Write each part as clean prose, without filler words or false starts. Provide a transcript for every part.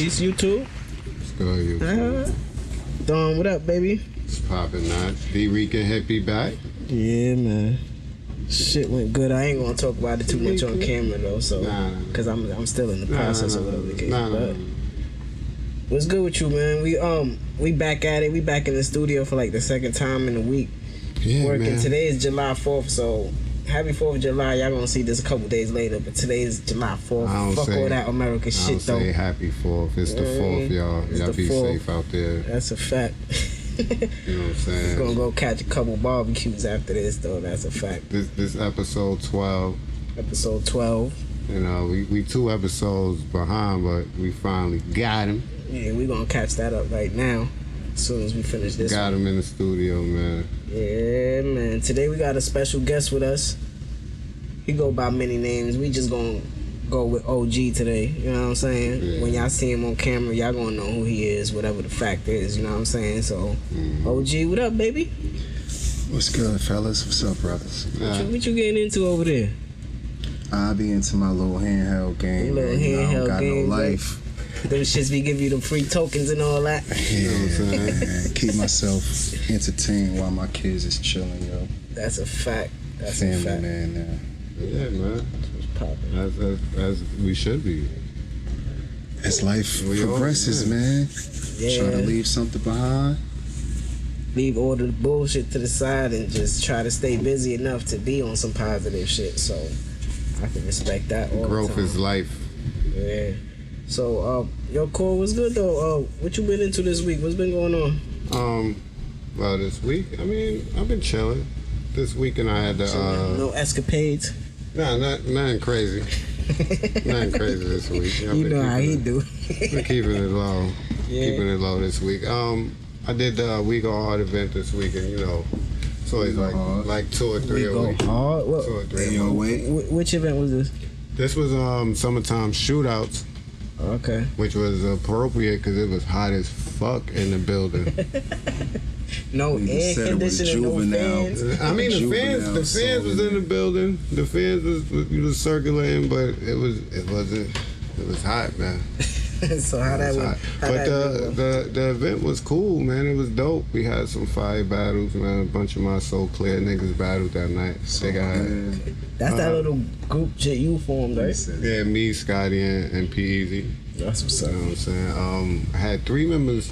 Peace, YouTube. What's good, YouTube? Dawn, what up, baby? It's popping, not. Drican Hippie back. Yeah, man. Shit went good. I ain't gonna talk about it too much on camera though, so because I'm still in the process of whatever the case. But what's good with you, man? We back at it. We back in the studio for like the second time in a week. Yeah, working. man. Today is July 4th, so happy 4th of July. Y'all gonna see this a couple days later, but today is July 4th. Fuck all that American shit though. I don't say happy 4th. It's the 4th, y'all. Y'all be safe out there. That's a fact. You know what I'm saying? We're gonna go catch a couple barbecues after this, though. That's a fact. This episode 12. Episode 12. You know, we 2 episodes behind, but we finally got him. Yeah, we gonna catch that up right now. As soon as we finish this. Got him in the studio, man. Yeah, man. Today we got a special guest with us. He go by many names. We just gonna go with OG today. You know what I'm saying? Yeah. When y'all see him on camera, y'all gonna know who he is, whatever the fact is. You know what I'm saying? So, OG, what up, baby? What's good, fellas? What's up, brothers? What you getting into over there? I be into my little handheld game. Little handheld got game, no life. Them shits be give you the free tokens and all that. Yeah, man. Keep myself entertained while my kids is chilling, yo. That's a fact. That's Family a fact. man. Yeah, man. What's poppin'? As we should be. As life We progresses, all, man. Yeah. Trying to leave something behind. Leave all the bullshit to the side and just try to stay busy enough to be on some positive shit. So I can respect that all Growth the time. is life. Yeah. So, yo, Cole, what's good though? What you been into this week? What's been going on? Well, this week, I mean, I've been chilling. This weekend I had to, no escapades. Nah, nothing crazy. Nothing crazy this week. You know how he do. We're keeping it low. Yeah. Keeping it low this week. I did the We Go Hard event this weekend, you know. It's always like 2 or 3 We a go week. hard. 2 or 3 Hey, a yo, week. wait. Which event was this? This was summertime shootouts, Okay. which was appropriate because it was hot as fuck in the building. No You air said it was conditioning, no juvenile. fans. I mean, the Juvenile fans was in the building. The fans was circulating, but it was hot, man. So how that went? But the event was cool, man. It was dope. We had some fire battles, man. A bunch of my So Clear niggas battled that night. That's that little group shit you formed, right? Yeah, me, Scotty, and P-Easy. That's what's You up. know what I'm saying? I had 3 members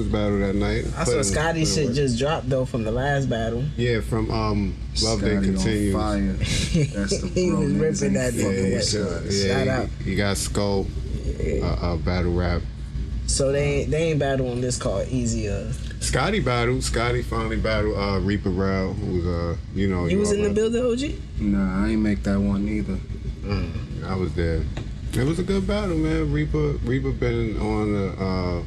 battle that night. I saw Scotty shit just dropped though from the last battle. Yeah, from Love That Scotty Continues. on fire. That's the He bro. was Niggas ripping ain't that fucking nigga. with Scotty. Shout out. He got Skull, battle rap. So they ain't battle on this called Easier. Scotty battled. Scotty finally battled Reaper Rao, who was You was in the building, OG? Nah, I ain't make that one either. I was there. It was a good battle, man. Reaper been on the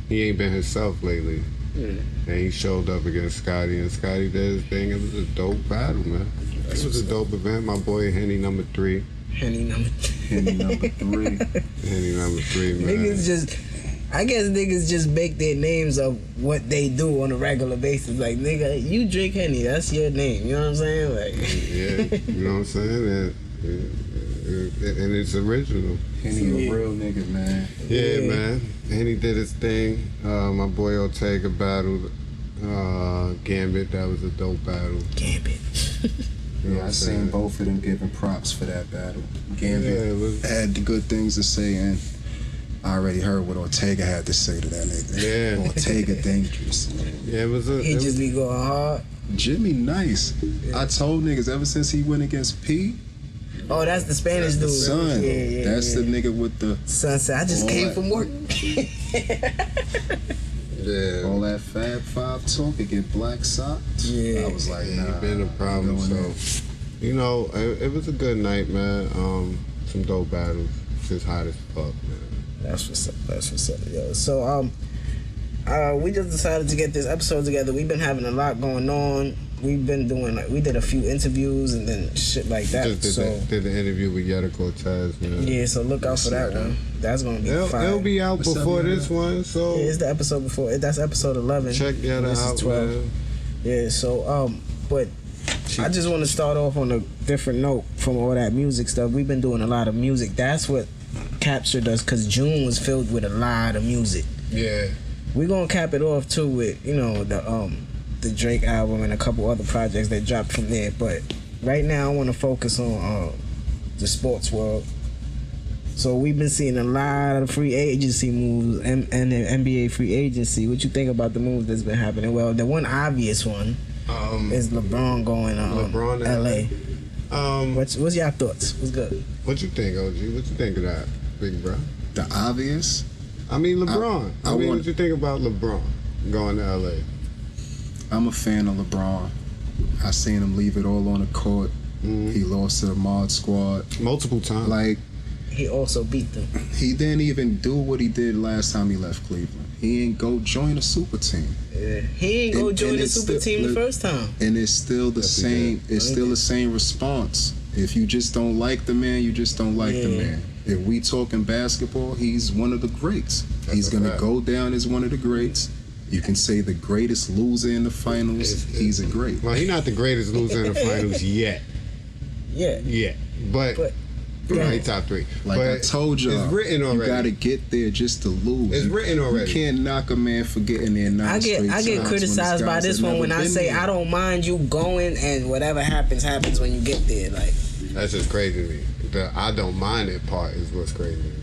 he ain't been himself lately. And he showed up against Scotty, and Scotty did his thing. It was a dope battle, man. It was a dope event. My boy Henny number 3. Henny number Henny number 3. Henny number 3, man. I guess niggas just make their names of what they do on a regular basis. Like, nigga, you drink Henny, that's your name. You know what I'm saying? Like, Yeah, you know what I'm saying? And it's original. Henny a real nigga, man. Yeah, man. Henny did his thing. My boy Ortega battled Gambit. That was a dope battle. Gambit. You know Yeah, what I I'm seen saying? both of them giving props for that battle. Gambit Yeah, it was- had the good things to say, and I already heard what Ortega had to say to that nigga. Yeah. Ortega dangerous. Yeah, it was a. He it just be going hard. Jimmy nice. I told niggas ever since he went against P, Oh, that's the Spanish dude. son, Yeah, that's the nigga with the Son said, I just All came that. from work. Yeah. all that Fab Five talk and get black socked. Yeah. I was like, Yeah, nah, he been a problem. going in. So, you know, it was a good night, man. Some dope battles. Just hot as fuck, man. That's what's up. That's what's up, yo. So, we just decided to get this episode together. We've been having a lot going on. We've been doing we did a few interviews and then shit like that. Just did the interview with Yetta Cortez, man. Yeah, so look out for that one. That's gonna be fire. It'll be out What's up, before Yetta? this one, so Yeah, it's the episode before. That's episode 11. check Yetta This is out, 12. man. Yeah. So but I just want to start off on a different note from all that music stuff. We've been doing a lot of music. That's what captured us because June was filled with a lot of music. Yeah. We're gonna cap it off too with, you know, the Drake album and a couple other projects that dropped from there. But right now I want to focus on the sports world. So we've been seeing a lot of free agency moves and the NBA free agency. What you think about the moves that's been happening? Well, the one obvious one is LeBron going LeBron LA. What's your thoughts? What's good? What you think, OG? What you think of that, big bro? The obvious? I mean, LeBron. What you think about LeBron going to LA? I'm a fan of LeBron. I seen him leave it all on the court. He lost to the Mod Squad multiple times. Like, he also beat them. He didn't even do what he did last time he left Cleveland. He ain't go join a super team. Yeah. He ain't go join the super team the first time. And it's still the same. It's still the same response. If you just don't like the man, you just don't like the man. If we talking basketball, he's one of the greats. He's gonna go down as one of the greats. You can say the greatest loser in the finals. He's a great. Well, he's not the greatest loser in the finals yet. Yeah. But he's top 3. Like I told y'all, it's written already. You gotta get there just to lose. It's written already. You can't knock a man for getting there 9 straight times. I get criticized by this one when I say I don't mind you going and whatever happens when you get there. Like, that's just crazy to me. The I don't mind it part is what's crazy to me.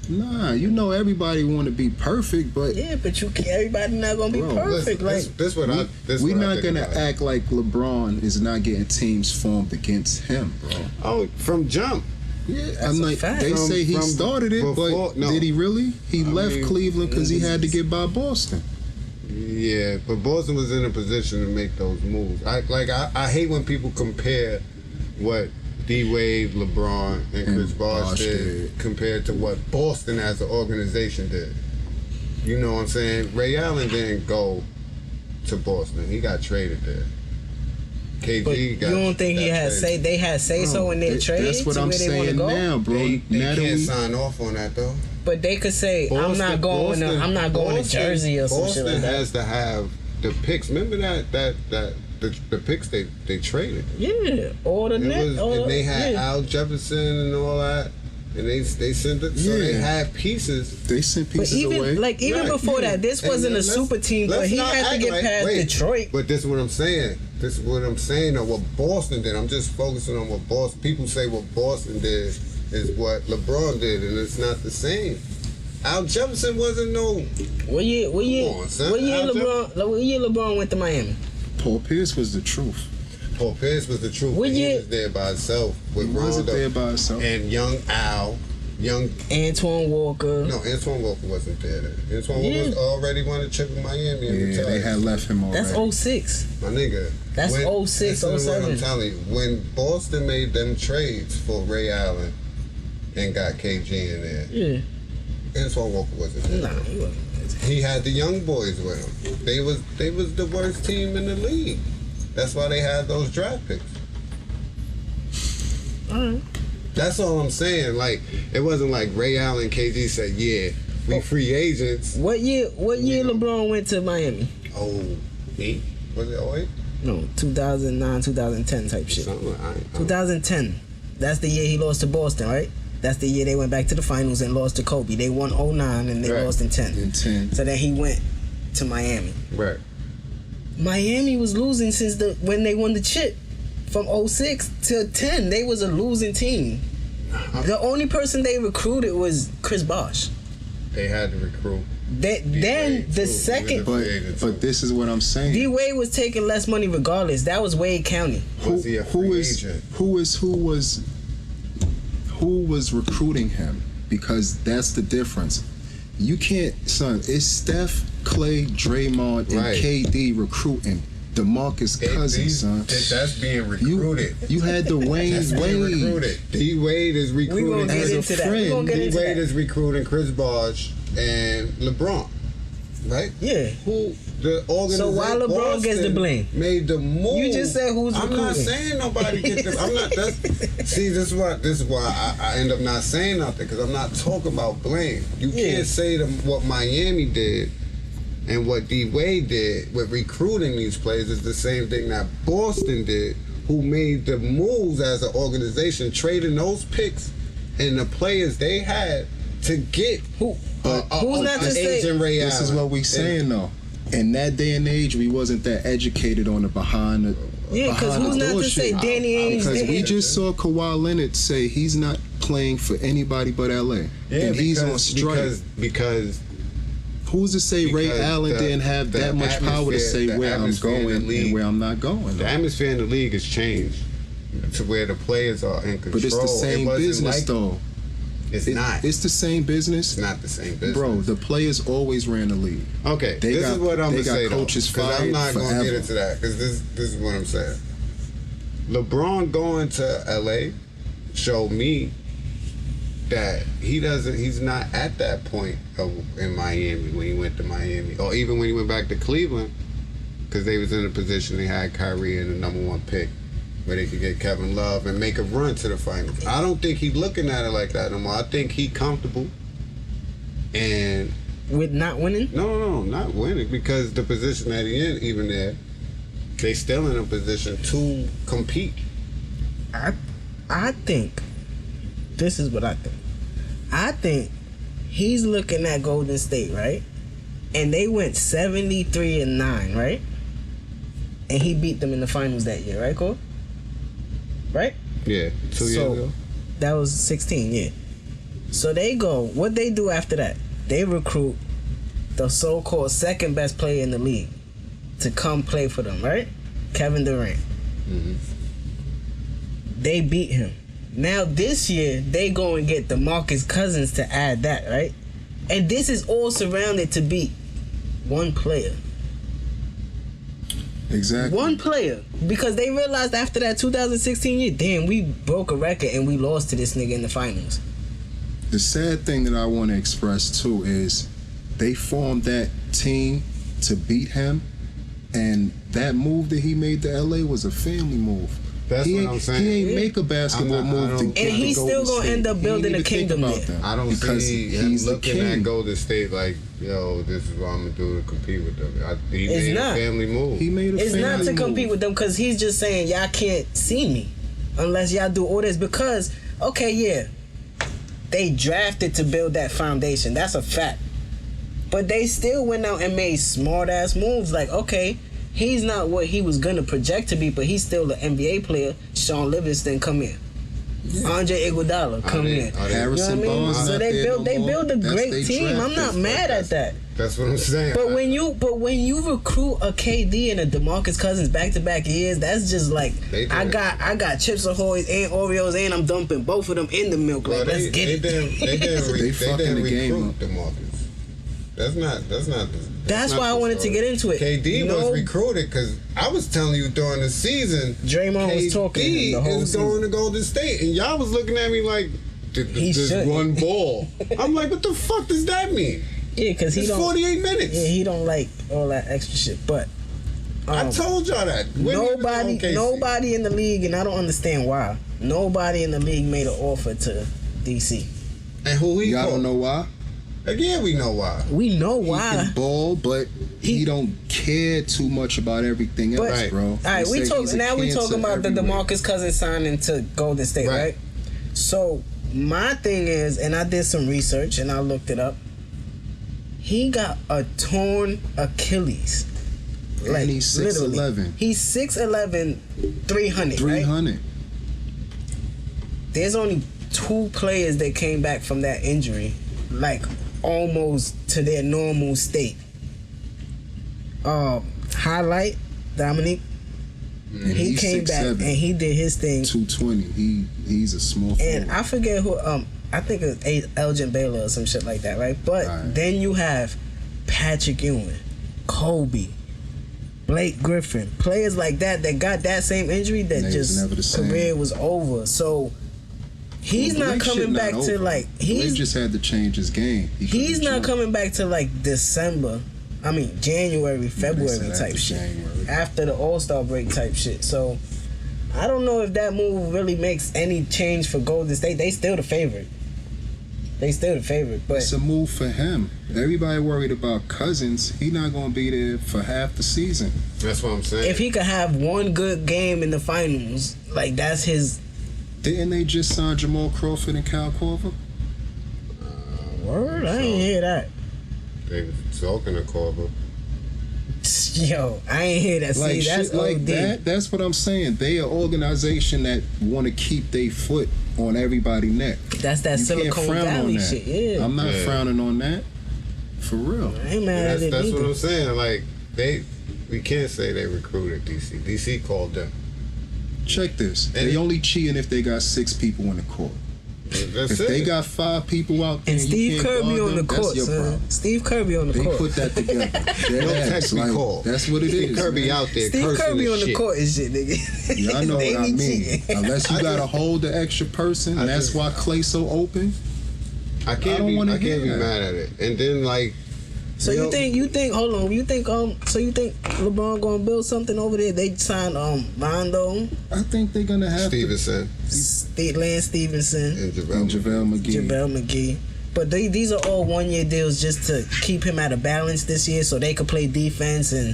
Nah, you know everybody want to be perfect, but but everybody not gonna be perfect. We're not gonna act like LeBron is not getting teams formed against him, bro. Oh, from jump. Yeah, I'm like, they say he started it, but did he really? He left Cleveland because he had to get by Boston. Yeah, but Boston was in a position to make those moves. I hate when people compare what D-Wade, LeBron, and Chris Bosh did compared to what Boston as an organization did. You know what I'm saying? Ray Allen didn't go to Boston. He got traded there. KG but got you don't think he had say? They had so in their trade. That's what I'm saying now, bro. They can't sign off on that though. But they could say, I'm not going to Jersey or some shit like that. Boston has to have the picks. Remember the picks they traded. Yeah, all the net. And they had Al Jefferson and all that. And they sent it. So they had pieces. They sent pieces away. Even before that, this wasn't a super team, but he had to get past Detroit. But this is what I'm saying. Of what Boston did. I'm just focusing on what Boston. People say what Boston did is what LeBron did, and it's not the same. Al Jefferson wasn't no. What year LeBron went to Miami? Paul Pierce was the truth. Paul Pierce was the truth. He was there by himself with Rondo. He wasn't there by himself. And young Al. Antoine Walker. No, Antoine Walker wasn't there then. Antoine Walker was already won a chip in Miami. Yeah, they had left him already. That's 06. My nigga. That's 06, 07. I'm telling you, when Boston made them trades for Ray Allen and got KG in there, Antoine Walker wasn't there. Nah, he wasn't. He had the young boys with him. They was the worst team in the league. That's why they had those draft picks. Alright. That's all I'm saying. Like, it wasn't like Ray Allen and KG said, we free agents. What year LeBron went to Miami? 08? Was it 08? No, 2009, 2010 type shit. 2010. That's the year he lost to Boston, right? That's the year they went back to the finals and lost to Kobe. They won 09 and they lost in 10. So then he went to Miami. Right. Miami was losing since when they won the chip. From 06 to 10, they was a losing team. The only person they recruited was Chris Bosh. They had to recruit. Then the second... But this is what I'm saying. D-Wade was taking less money regardless. That was Wade County. Was he a free agent? Who was recruiting him? Because that's the difference. You can't... Son, it's Steph, Clay, Draymond, and KD recruiting DeMarcus Cousins, son. That's being recruited. You had the Wayne Wade. D-Wade is recruiting as a friend. D-Wade is recruiting Chris Bosh and LeBron. Right? Yeah. Who the organization? So why LeBron Boston gets the blame? Made the move. You just said who's recruiting. I'm not saying nobody get the. I'm not. See, this is why I end up not saying nothing because I'm not talking about blame. You can't say what Miami did. And what D-Wade did with recruiting these players is the same thing that Boston did, who made the moves as an organization, trading those picks and the players they had to get who's not to say? This is what we saying though. In that day and age, we wasn't that educated on the behind the. Yeah, because who's not to say Danny Ainge? Because we just saw Kawhi Leonard say he's not playing for anybody but LA. Yeah, and he's on strike. Because who's to say Ray Allen didn't have that much power to say where I'm going and where I'm not going? The atmosphere in the league has changed to where the players are in control. But it's the same business, though. It's not. It's the same business. It's not the same business. Bro, the players always ran the league. Okay, this is what I'm going to say, though. Because I'm not going to get into that. Because this is what I'm saying. LeBron going to LA showed me that he's not at that point in Miami when he went to Miami. Or even when he went back to Cleveland. Because they was in a position they had Kyrie in the #1 pick. Where they could get Kevin Love and make a run to the finals. I don't think he's looking at it like that no more. I think he's comfortable. And with not winning? No, not winning. Because the position that he in, even there, they still in a position to compete. I think, this is what I think. I think he's looking at Golden State, right? And they went 73-9, right? And he beat them in the finals that year, right, Cole? Right? Yeah, 2 years ago. That was 16, yeah. So they go, what they do after that? They recruit the so-called second best player in the league to come play for them, right? Kevin Durant. Mm-hmm. They beat him. Now this year, they go and get DeMarcus Cousins to add that, right? And this is all surrounded to beat one player. Exactly. One player. Because they realized after that 2016 year, damn, we broke a record and we lost to this nigga in the finals. The sad thing that I want to express too is they formed that team to beat him, and that move that he made to LA was a family move. That's what I'm saying. He ain't make a basketball move to get and he's still gonna end up building a kingdom there. I don't see him looking at Golden State like, yo, this is what I'm gonna do to compete with them. He made a family move. He made a It's family not to compete with them because he's just saying y'all can't see me unless y'all do all this. Because okay, yeah, they drafted to build that foundation. That's a fact. But they still went out and made smart ass moves. Like, okay, he's not what he was gonna project to be, but he's still an NBA player. Sean Livingston, come here. Yeah. Andre Iguodala, come here. Harrison Barnes. So they build a great team. I'm not mad at that. That's what I'm saying. But when you recruit a KD and a DeMarcus Cousins back-to-back years, that's just like I got Chips Ahoy's and Oreos and I'm dumping both of them in the milk. Like, let's get it. They didn't recruit DeMarcus. That's why I wanted to get into it. KD was recruited because I was telling you during the season, Draymond was talking the whole season. Going to Golden State, and y'all was looking at me like, this one ball. I'm like, what the fuck does that mean? Yeah, because he don't. 48 minutes. Yeah, he don't like all that extra shit. But I told y'all that. Nobody in the league, and I don't understand why. Nobody in the league made an offer to DC. And who he? Y'all don't know why? Again, we know why. We know why. He can ball, but he don't care too much about everything else, bro. All right, we talking about the DeMarcus Cousins signing to Golden State, right? So my thing is, and I did some research and I looked it up. He got a torn Achilles. And he's 6'11". He's 6'11", 300. 300. Right? There's only 2 players that came back from that injury, like almost to their normal state. Highlight, Dominique. He came back and he did his thing. 220. He's a small and forward. I forget who. I think it's Elgin Baylor or some shit like that, right? But then you have Patrick Ewing, Kobe, Blake Griffin, players like that got that same injury that just career was over. So he's not coming back to like Blake just had to change his game. He's not coming back to like January, February type shit. After the All-Star break type shit. So I don't know if that move really makes any change for Golden State. They still the favorite. But it's a move for him. Everybody worried about Cousins. He's not going to be there for half the season. That's what I'm saying. If he could have one good game in the finals, like that's his. Didn't they just sign Jamal Crawford and Kyle Korver? Word? I ain't hear that. They was talking to Corver. Yo, I ain't hear that. Like See, that's shit like OD. that. That's what I'm saying. They an organization that want to keep their foot on everybody's neck. That's that You can't Silicon frown on Valley that. shit. Yeah. I'm not frowning on that. For real. I ain't mad at it That's either. what I'm saying. Like we can't say they recruited DC. DC called them. Check this. They only cheating if they got 6 people in the court. That's If it. they got 5 people out there And Steve Kirby on the court, that's your son. problem. Steve Kirby on the They court. put that together. No text me call. That's what it Steve is. Kirby man. out there Steve cursing Kirby and on the shit. court is shit, nigga. Yeah, I know They what I be mean. cheating. Unless you gotta hold the extra person, I that's just- why Clay so open. I I can't don't be wanna hear that. mad at it. And then like So you think hold on, so you think LeBron gonna build something over there? They signed Rondo, I think they're gonna have Stevenson Lance Stevenson, and to. And JaVale. JaVale McGee. JaVale McGee. But these are all 1-year deals just to keep him at a balance this year so they could play defense and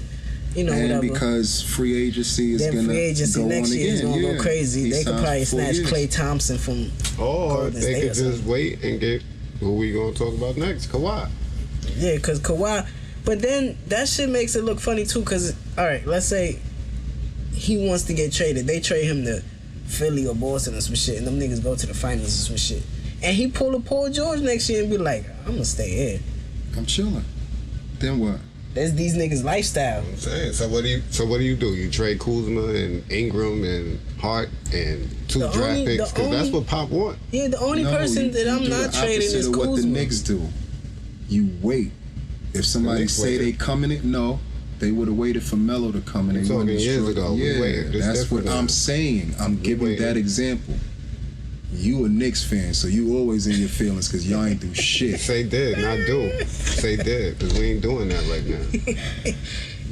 And whatever. because free agency is Then gonna free agency go next on year is again. gonna Yeah. go crazy. He They could signed probably for 4 snatch years. Klay Thompson from Or Golden they State could or something. just wait and get who we gonna talk about next, Kawhi. Yeah, because Kawhi. But then that shit makes it look funny too. Because all right, let's say he wants to get traded. They trade him to Philly or Boston or some shit, and them niggas go to the finals or some shit. And he pull a Paul George next year and be like, "I'm gonna stay here." I'm chilling. Then what? That's these niggas' lifestyle. I'm saying. So what do you do? You trade Kuzma and Ingram and Hart and 2 The draft only- picks the because that's only- what Pop want. Yeah, the only No, person you that I'm do not the trading opposite is of what the Kuzma. Knicks do. You wait. If somebody Knicks say waited. they coming in, no, they would have waited for Melo to come in. You They wouldn't talking have years destroyed- ago. We Yeah, waited. This that's what different I'm now. saying. I'm We giving waited. that example. You a Knicks fan, so you always in your feelings because y'all ain't do shit. Say did, not do. Say did, because we ain't doing that right now.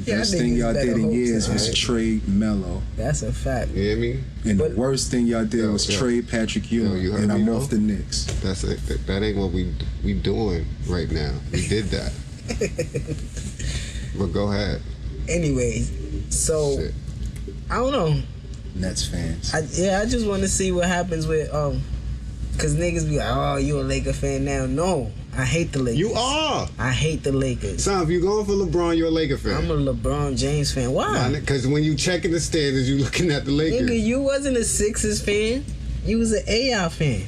Yeah, Best I think thing it's y'all better did in hopes years than was right. trade Melo. That's a fact. You hear me? And But- the worst thing y'all did was Yo. trade Patrick Ewing, you heard and me, I'm though? off the Knicks. That's it. That ain't what we doing right now. We did that. But go ahead. Anyways, so Shit. I don't know. Nets fans. I just want to see what happens with cause niggas be like, oh, you a Laker fan now? No, I hate the Lakers. You are. I hate the Lakers. Son, if you going for LeBron, you're a Laker fan. I'm a LeBron James fan. Why? Because when you checking the standards, you looking at the Lakers. Nigga, you wasn't a Sixers fan. You was an AI fan.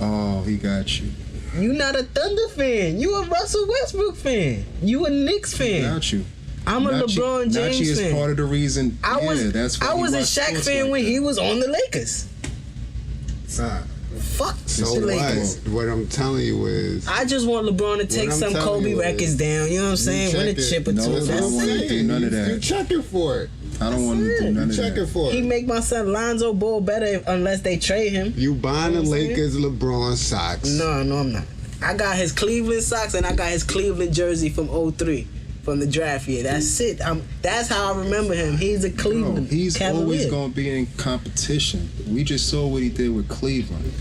Oh, he got you. You not a Thunder fan. You a Russell Westbrook fan. You a Knicks fan. Got you. I'm a LeBron James Nachi is fan. part of the reason. I was that's why I he was a watch Shaq sports fan like when that. he was on the Lakers. Son, Fuck so the Lakers. what I'm telling you is, I just want LeBron to take I'm some telling Kobe you records is, down. You know what I'm saying? Win a check it. chip or No, two. I That's don't want it. to do none of You that. checking for it. I don't want to do none You of checking that. for He it. make my son Lonzo Ball better unless they trade him. You buying the You know what I'm Lakers LeBron socks. No, I'm not. I got his Cleveland socks and I got his Cleveland jersey from 03 from the draft year. That's it. That's how I remember him. He's a Bro, Cleveland he's Cavalier. always going to be in competition. We just saw what he did with Cleveland.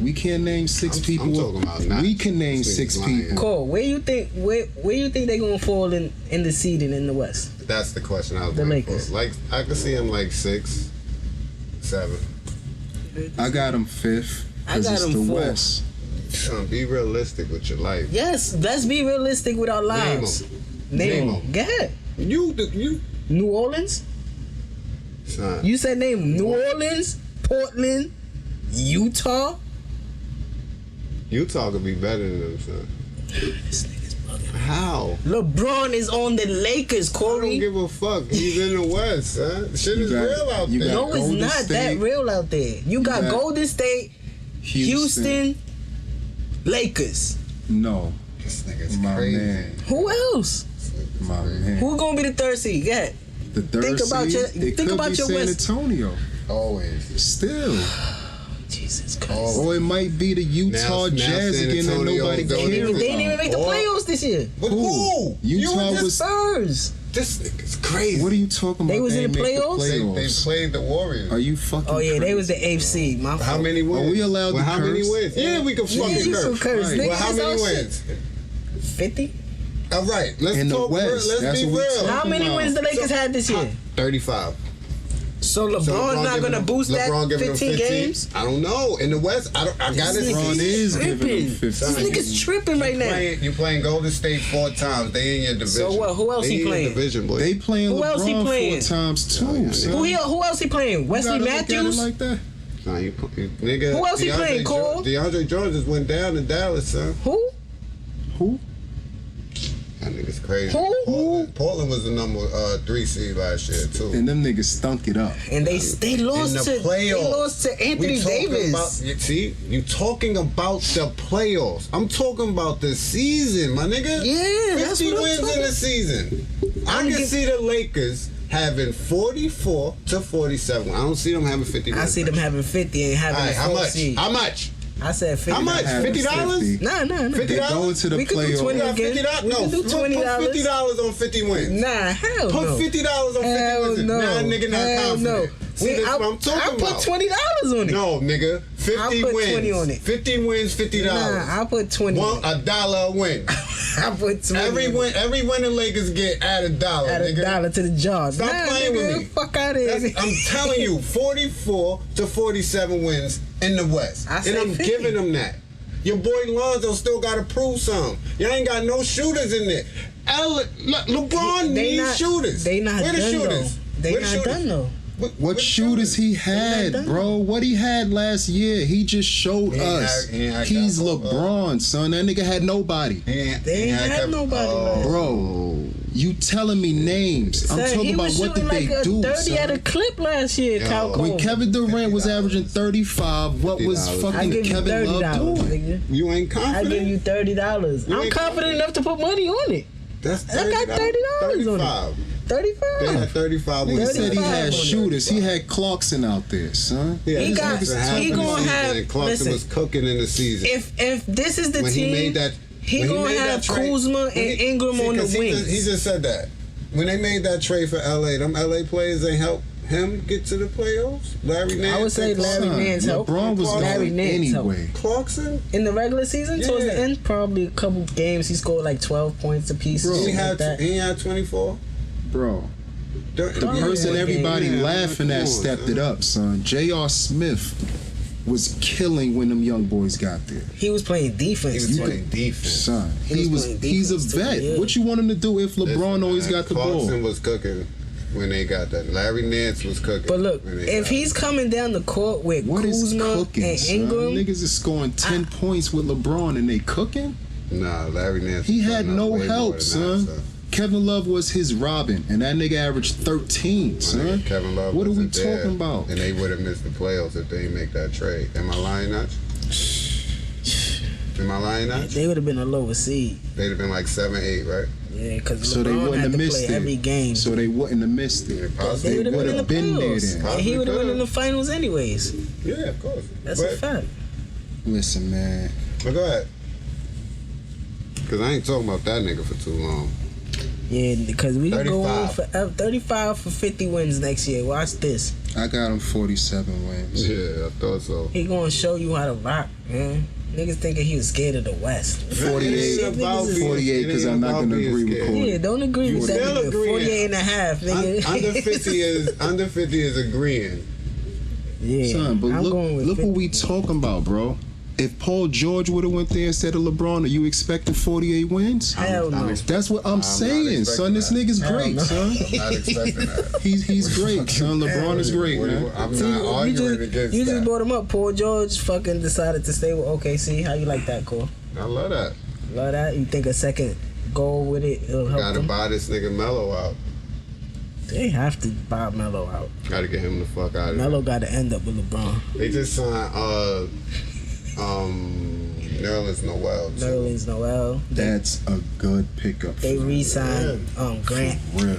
We can't name 6 people. I'm talking about not we can name 6 lying. people. Cole, where you think they're gonna fall in the seeding in the West? That's the question I was The waiting Lakers. for. Like, I could see him like 6, 7. I got him 5th I because got it's him the 4th. West. Son, be realistic with your life. Yes, let's be realistic with our lives. Name Name 'em. Go ahead. You, New Orleans. son. You said name 'em. New Orleans, Portland, Utah. Utah could be better than them, son. This nigga's bugging. How? LeBron is on the Lakers, I don't Corey. give a fuck. He's in the West, son. Shit You is got- real out you there. got- No, it's Golden not that State. real out there. You got got Golden State, Houston, Lakers. No, This nigga's my crazy. man. Who else? My man. Who gonna be the third seed? Go ahead. The third Think about seed, your- it think could about be your San West. Antonio. Always. Still. Jesus Christ. Oh. Or it might be the Utah Now Jazz San again that Antonio nobody don't They cares didn't about. even make the Or- playoffs this year. But who? Utah You The was- Spurs. This nigga's crazy. What are you talking about? They was in the ain't make playoffs? They played the Warriors. Are you fucking Oh yeah, they was the crazy? eighth seed. My How fault. many wins? Are we allowed well, to how many curse? wins? Yeah, we can Yeah, fucking you can curse. curse. Right. Nigga, Well, how it's many all shit. wins? 50? All right, let's In the talk West, real. Let's that's be what we real. talking How many about. wins the Lakers had this year? 35. So LeBron's not gonna boost LeBron that 15 games? I don't know. In the West, I got this. LeBron is giving them This 15. nigga's tripping right now. You playing Golden State 4 times. They in your division. So what? Who else he playing? Division, boy. They playing Who else he LeBron playing? 4 times too. Son. Who else he playing? Wesley You gotta look at it Matthews? like that. Nah, nigga. Who else he playing, Cole? DeAndre Jordan just went down in Dallas, son. Who? That nigga's crazy. Who? Portland was the number 3 seed last year too. And them niggas stunk it up. And they lost in the to playoffs. they lost to Anthony Davis. You talking about the playoffs? I'm talking about the season, my nigga. Yeah, 50 that's what I'm wins in talking. the season. I can see the Lakers having 44 to 47. I don't see them having 50 wins. I see them having 50 and having All right, a how 4th much? seed. How much? I said 50. How much? $50? Nah. $50? They going to the We could do playoffs. 20 $50? again. We No, can do put $20. $50 on 50 wins. Nah, hell Put no. $50 on 50 Hell wins. no. Nah, nigga, not Hell confident. no. See, that's what I'm talking I about. put $20 on it. No, nigga. 50 I'll put wins. 20 on it. 50 wins, $50. Nah, I'll put 20 on it. $1 a win. I put 20 Every win the Lakers get add $1, Add nigga. $1 to the jar. Stop playing nigga, with me. Fuck out of here. I'm telling you, 44 to 47 wins in the West. I And said I'm 50. giving them that. Your boy Lonzo still got to prove something. Y'all ain't got no shooters in there. LeBron needs shooters. They not Where the done shooters? though. They Where the not shooters? done though. What shooters he had, done. bro? What he had last year? He just showed He ain't us. had- he ain't had He's that, LeBron, son. That nigga had nobody. They ain't had nobody, man. Bro, you telling me names. I'm Son, talking he about was what did shooting they like do, a 30 son? at a clip last year, Cal Yo. Cole. When Kevin Durant was averaging 35, what was $50. I fucking give you Kevin $30, Love doing? nigga. You ain't I confident? give you $30. You I'm ain't confident enough to put money on it. That's I got $30 on it. 35. 35. They had 35 Nigga wins. said he 35 on had it. shooters. He had Clarkson out there, son. Yeah, He this got- nigga's he half gonna the season, have- and Clarkson listen. was cooking in the season. If this is the when team, he made that, he when gonna made have that trade- Kuzma and when he- Ingram see, on the 'cause wings. He just said that when they made that trade for LA, them LA players ain't help him get to the playoffs. Larry Nance, I would say and Larry Son, Nance helped. LeBron was Larry going Nance helped. anyway. Clarkson. In the regular season, towards the Yeah. end, probably a couple games, he scored like 12 points apiece. Bro, Bro, He like that. had 24. Bro, the Yeah, person yeah, everybody yeah. laughing at stepped it up, son. J.R. Smith was killing when them young boys got there. He was playing defense. He was too. playing defense. Son, He he was was playing he's a defense, too, vet. yeah. What you want him to do if LeBron Listen, always man, got the Clarkson ball? was cooking when they got that. Larry Nance was cooking. But look, when they if got he's coming down the court with What is Kuzma cooking, and son? Ingram, Niggas is scoring 10 points with LeBron and they cooking? Nah, Larry Nance. He was had putting up no way more help, than son. that, Kevin Love was his Robin, and that nigga averaged 13, son. Kevin Love. What are we wasn't there, talking about? And they would have missed the playoffs if they didn't make that trade. Am I lying, Notch? Am I lying, Notch? they would have been a lower seed. They'd have been like 7-8, right? Yeah, because So they LeBron wouldn't had have to missed play it. every game. So they wouldn't have missed it. Yeah, they possibly. would have been in the would've been there playoffs. then. And he would have been in the Possibly finals anyways. Yeah, of course. That's but, a fact. Listen, man. But go ahead. Because I ain't talking about that nigga for too long. Yeah, because we can go on 35. for 35 for 50 wins next year. Watch this. I got him 47 wins. Yeah, I thought so. He gonna show you how to rock, man. Niggas thinking he was scared of the West. 48, It ain't about being- 48, because I'm not going to it ain't agree about with being Corey. Yeah, don't agree You with that still nigga. agreeing. 48 and a half, nigga. Under 50 is agreeing. Yeah, Son, but I'm going with look 50. what we talking about, bro. If Paul George would have went there instead of LeBron, are you expecting 48 wins? Hell no. That's what I'm not saying, son. expecting This that. nigga's Hell great, no. son. I'm not expecting that. He's great, son. LeBron is great, man. I'm See, not arguing against you just that. brought him up. Paul George fucking decided to stay with OKC. How you like that, Cole? I love that. Love that? You think a second goal with it will help Gotta them? buy this nigga Melo out. They have to buy Melo out. Gotta get him the fuck out of Melo got to end up with LeBron. They just signed Nerlens Noel too. Nerlens Noel. That's a good pickup. They for re-signed Grant. real.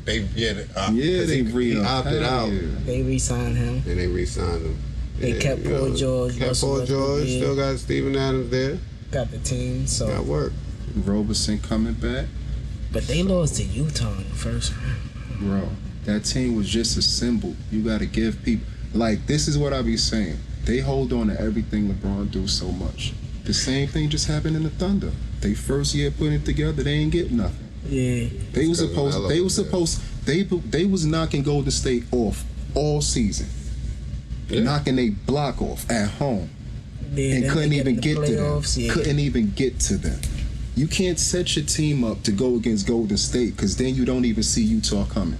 They They he opted out They re-signed him. and they re-signed him. They And, kept you Paul know, George. Kept Russell Paul Westbrook, George. yeah. Still got Steven Adams there. Got the team. So, Got work. Roberson coming back, but they lost to Utah in the first round. bro. That team was just a symbol. You got to give people like this is what I be saying. They hold on to everything LeBron do so much. The same thing just happened in the Thunder. They first year putting it together, they ain't get nothing. Yeah. They was Because supposed. Melo They was was there. supposed. They was knocking Golden State off all season, knocking a block off at home, and couldn't even get to them. Couldn't even get to them. You can't set your team up to go against Golden State because then you don't even see Utah coming.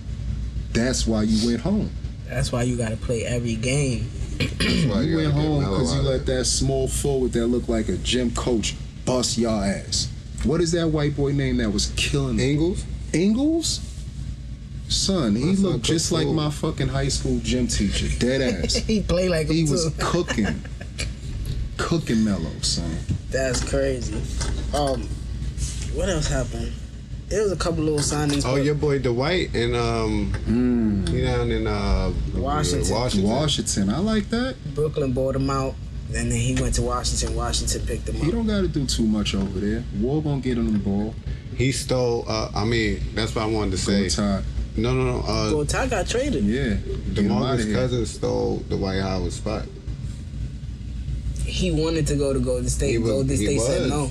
That's why you went home. That's why you got to play every game. You went home because you let that small forward that looked like a gym coach bust your ass. What is that white boy name that was killing me? Ingles? Son, he looked just like my fucking high school gym teacher. Dead ass. He played like he was cooking. Cooking mellow, son. That's crazy. What else happened? There was a couple little signings. Oh, your boy Dwight and he down in Washington. I like that. Brooklyn bought him out, and then he went to Washington. Washington picked him up. He don't got to do too much over there. Wall gonna get him the ball. He stole. That's what I wanted to say. No. Gortat got traded. Yeah, DeMarcus Cousins stole the Dwight Howard spot. He wanted to go to Golden State. Golden State said no.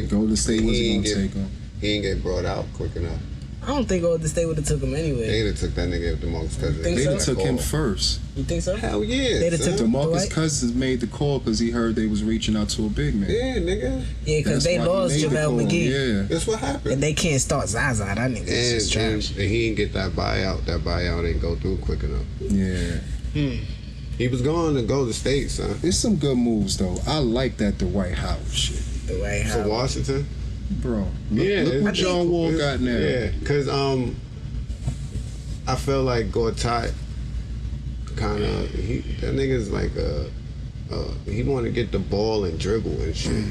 Golden State wasn't gonna take him. He didn't get brought out quick enough. I don't think Golden State would have took him anyway. They'd have took that nigga DeMarcus Cousins. They took him first. You think so? Hell yeah. They'd have took DeMarcus Cousins made the call because he heard they was reaching out to a big man. Yeah, nigga. Yeah, because they lost JaVale McGee. Yeah, that's what happened. And they can't start Zaza. That nigga is trash. And he didn't get that buyout. That buyout didn't go through quick enough. Yeah. He was going to Golden State, son. There's some good moves though. I like that Dwight Howard shit. Dwight Howard. For Washington. Bro, look what John Wall got now. Yeah, because I feel like Gortat kind of that nigga's like he want to get the ball and dribble and shit.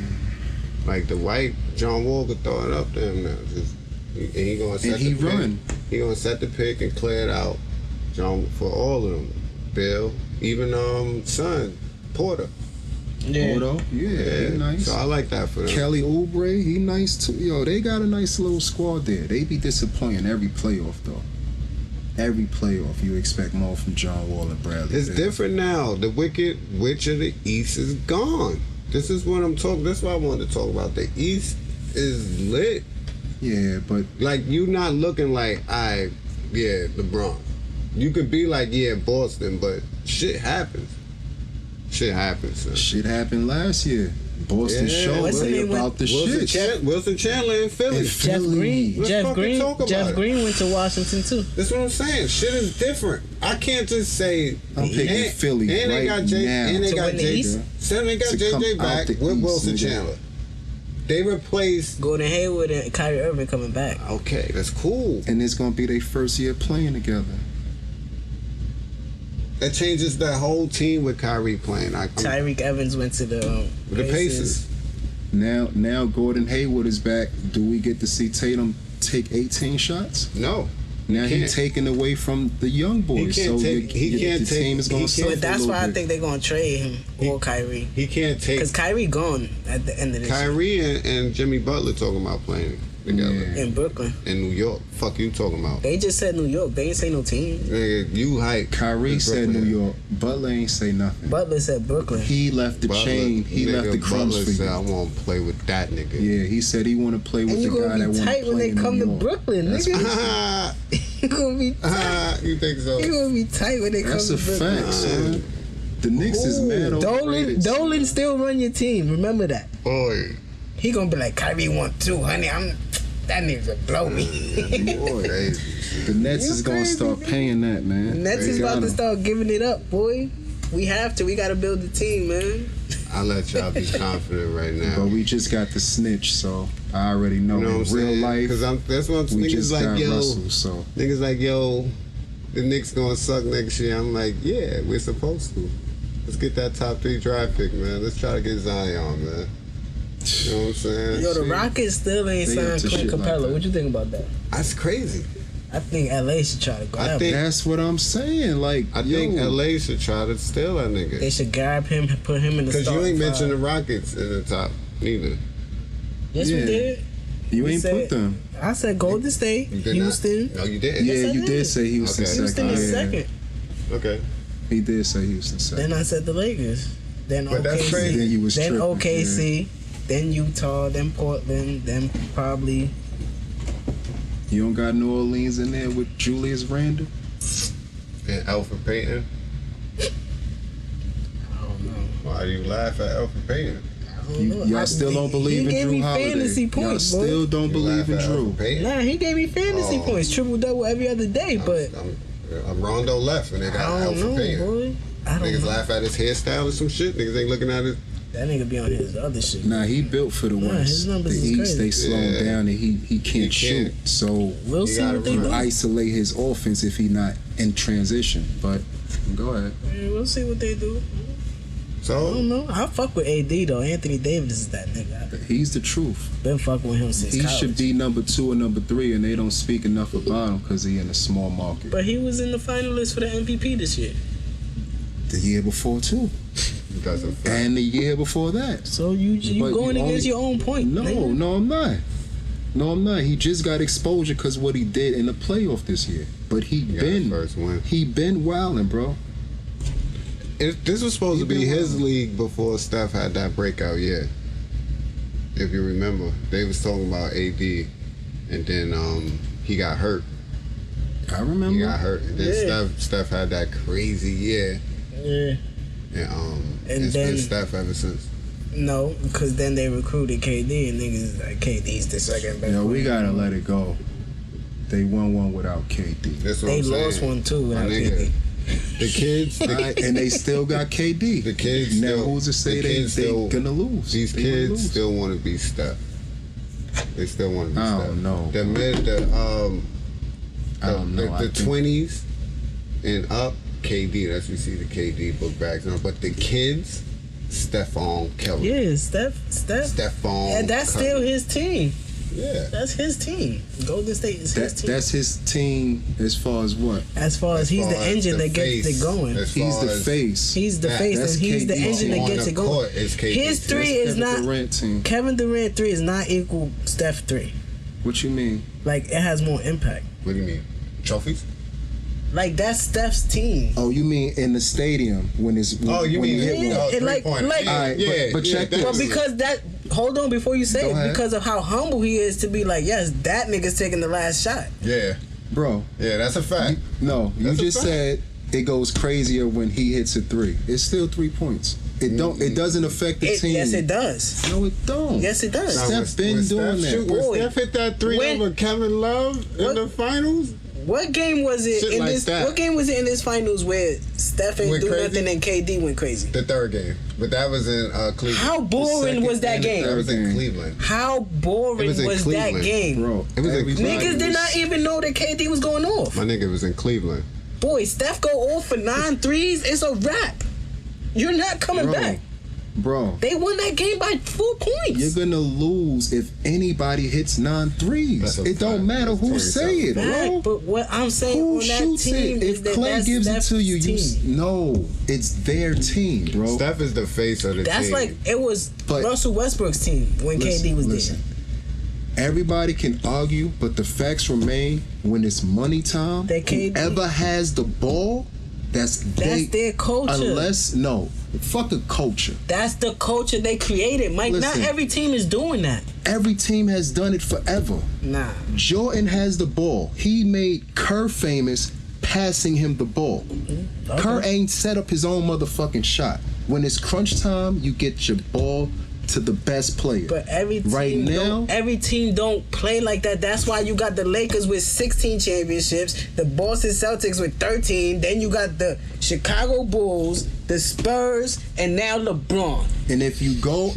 Like the white John Wall could throw it up to him now. He gonna set the pick. He gonna set the pick and clear it out. For all of them, Bill, even son Porter. Yeah. He nice. So I like that for them. Kelly Oubre, he nice too. Yo, they got a nice little squad there. They be disappointing every playoff though. Every playoff, you expect more from John Wall and Bradley. It's different now. The Wicked Witch of the East is gone. This is what I'm talking. This is what I wanted to talk about. The East is lit. Yeah, but like you not looking like LeBron. You could be like Boston, but shit happens. Shit happens, son. Shit happened last year. Boston showed about the shit. Wilson Chandler in Philly. Jeff Green went to Washington too. That's what I'm saying. Shit is different. I can't just say I'm picking Philly and right they got now. And they got JJ back with Wilson Chandler. They replaced Gordon Hayward and Kyrie Irving coming back. Okay, that's cool. And it's gonna be their first year playing together. That changes that whole team with Kyrie playing. Tyreek Evans went to the Pacers. Now Gordon Hayward is back. Do we get to see Tatum take 18 shots? No. Now he's taken away from the young boys. The team is going to suffer. But that's why I think they're going to trade him or Kyrie. He can't take... Because Kyrie gone at the end of this Kyrie and Jimmy Butler talking about playing together. Yeah. In Brooklyn. In New York. Fuck you talking about? They just said New York. They ain't say no team. You hype. Kyrie said New York. Butler ain't say nothing. Butler said Brooklyn. He left the chain. He left the crumbs for you. Said, I want to play with that nigga. Yeah, he said he want to play with the guy that want to play in New York. And you going to be tight when they come to Brooklyn, nigga. You going to be tight. You think so? You going to be tight when they come to Brooklyn. That's a fact, son. The Knicks is mad overrated. Dolan still run your team. Remember that. Boy. He going to be like, Kyrie want 2, honey. That nigga blow me. Boy, the Nets is going to start paying that, man. The Nets is about to start giving it up, boy. We have to. We got to build the team, man. I'll let y'all be confident right now. But we just got the snitch, so I already know. You know what I'm real saying? life, because that's what I'm saying. Niggas like, yo, Russell, so. Niggas like, yo, the Knicks going to suck next year. I'm like, yeah, we're supposed to. Let's get that top 3 draft pick, man. Let's try to get Zion, man. You know what I'm saying? Yo, the Rockets still ain't signed Clint Capella. What you think about that? That's crazy. I think LA should try to grab him. That's what I'm saying. Like, I think LA should try to steal that nigga. They should grab him and put him in the starting because you ain't mentioned the 5. Rockets in the top neither. Yes, we did. You ain't put them. I said Golden State, Houston. No, you didn't. Yeah, you did say Houston second. Houston is second. Okay. He did say Houston second. Then I said the Lakers. Then but OKC. That's crazy. Then you was then tripping, OKC. Then Utah. Then Portland. Then probably. You don't got New Orleans in there with Julius Randle? Yeah. and Alfred Payton? I don't know. Why do you laugh at Alfred Payton? Y'all still don't believe in Drew Holiday. Fantasy points, y'all still don't believe in Drew. Nah, he gave me fantasy points, triple double every other day. I'm Rondo left, and they got Alfred Payton. Boy. Niggas laugh at his hairstyle or some shit. Niggas ain't looking at it. That nigga be on his other shit. Nah, he built for the West. The East, they slow him down, and he can't shoot. So we'll see what they do. Isolate his offense if he not in transition. But go ahead. Yeah, we'll see what they do. So I don't know. I fuck with AD though. Anthony Davis is that nigga. He's the truth. Been fucking with him since he college. Should be number 2 or number 3, and they don't speak enough about him because he in a small market. But he was in the finalists for the MVP this year. The year before too. And the year before that. So you going against your own point. No, I'm not. No, I'm not. He just got exposure because what he did in the playoff this year. But he been wilding, bro. This was supposed to be his league before Steph had that breakout year. If you remember, they was talking about AD, and then he got hurt. I remember. He got hurt, and then Steph had that crazy year. Yeah. And it's been Steph ever since. No, because then they recruited KD, and niggas like KD's the second best. Yo, we gotta let it go. They won one without KD. They lost one too without KD. The kids, and they still got KD. The kids now, still, who's to say they gonna lose? These kids still want to be Steph. They still want to be Steph. I don't know. The 20s and up, KD. That's we see the KD book bags now. But the kids, Stephon Kelly. Yeah, Stephon. Yeah, that's still his team. Yeah. That's his team. Golden State is his team. That's his team as far as what? As far as he's the engine that gets it going. He's the face. He's the face, and he's the engine that gets it going. His 3 is not... Kevin Durant 3 is not equal Steph 3. What you mean? Like, it has more impact. What do you mean? Trophies? Like, that's Steph's team. Oh, you mean in the stadium when it's... Oh, you mean... But check this. Well, because that... Hold on before you say it. Because of how humble he is to be like, yes, that nigga's taking the last shot. Yeah. Bro. Yeah, that's a fact. You just said it goes crazier when he hits a 3. It's still 3 points. It doesn't affect the team. Yes, it does. No, it don't. Yes, it does. Steph been doing that. When Steph hit that 3 over Kevin Love in the finals? What game was it in this? What game was it in this finals where Steph ain't do nothing and KD went crazy? The third game, but that was in Cleveland. How boring was that game? That was in Cleveland. How boring was that game, bro? It was in Cleveland. Niggas did not even know that KD was going off. My nigga was in Cleveland. Boy, Steph go off for 9 threes. It's a wrap. You're not coming back. Bro, they won that game by 4 points. You're gonna lose if anybody hits 9 threes. It don't matter who say it, bro. But what I'm saying who on shoots that team it? If is Clay gives it to you, no, it's their team, bro. Steph is the face of the team. That's like it was Russell Westbrook's team when KD was there. Everybody can argue, but the facts remain: when it's money time, whoever has the ball, that's their culture. Fuck a culture. That's the culture they created, Mike. Listen, not every team is doing that. Every team has done it forever. Nah. Jordan has the ball. He made Kerr famous passing him the ball. Okay. Kerr ain't set up his own motherfucking shot. When it's crunch time, you get your ball to the best player. But every team don't play like that. That's why you got the Lakers with 16 championships, the Boston Celtics with 13, then you got the Chicago Bulls, the Spurs, and now LeBron. And if you go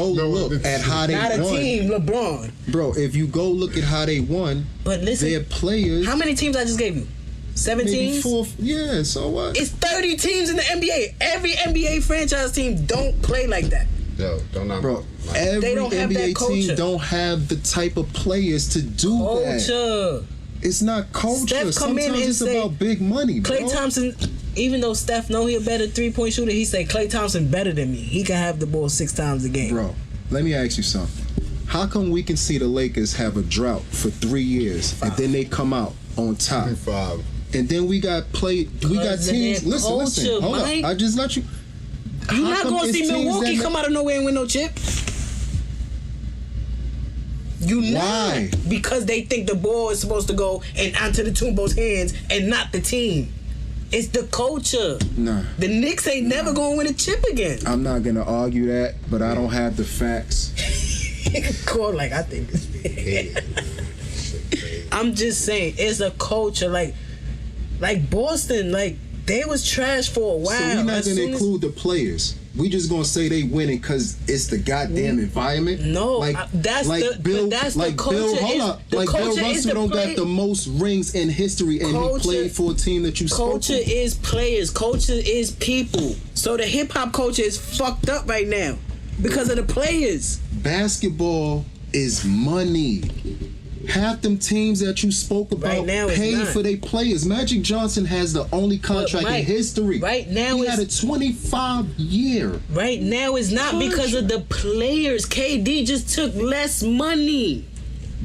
look at how they won. Not a team, LeBron. Bro, if you go look at how they won, but listen, their players. How many teams I just gave you? 17? Yeah, so what? It's 30 teams in the NBA. Every NBA franchise team don't play like that. Yo, bro, every NBA team don't have the type of players to do that. It's not culture. Sometimes it's about big money, bro. Klay Thompson, even though Steph know he a better 3-point shooter, he say Klay Thompson better than me. He can have the ball 6 times a game. Bro, let me ask you something. How come we can see the Lakers have a drought for 3 years and then they come out on top? 5. And then we got teams. Listen, hold up. I just let you. You're not going to see Milwaukee come out of nowhere and win no chip. Why? Because they think the ball is supposed to go and onto the Tumbo's hands and not the team. It's the culture. Nah. The Knicks ain't never gonna win a chip again. I'm not gonna argue that, but I don't have the facts. Cool, like I think it's I'm just saying, it's a culture. Like Boston, like they was trash for a while. So we're not gonna include the players. We just gonna say they winning because it's the goddamn environment. No, that's the culture. Bill, hold up. Like Bill Russell don't got the most rings in history, and he played for a team that you spoke. Culture is players. Culture is people. So the hip hop culture is fucked up right now because of the players. Basketball is money. Half them teams that you spoke about right now paid for their players. Magic Johnson has the only contract in history. Right now he had a 25-year. Right now it's not contract. Because of the players. KD just took less money.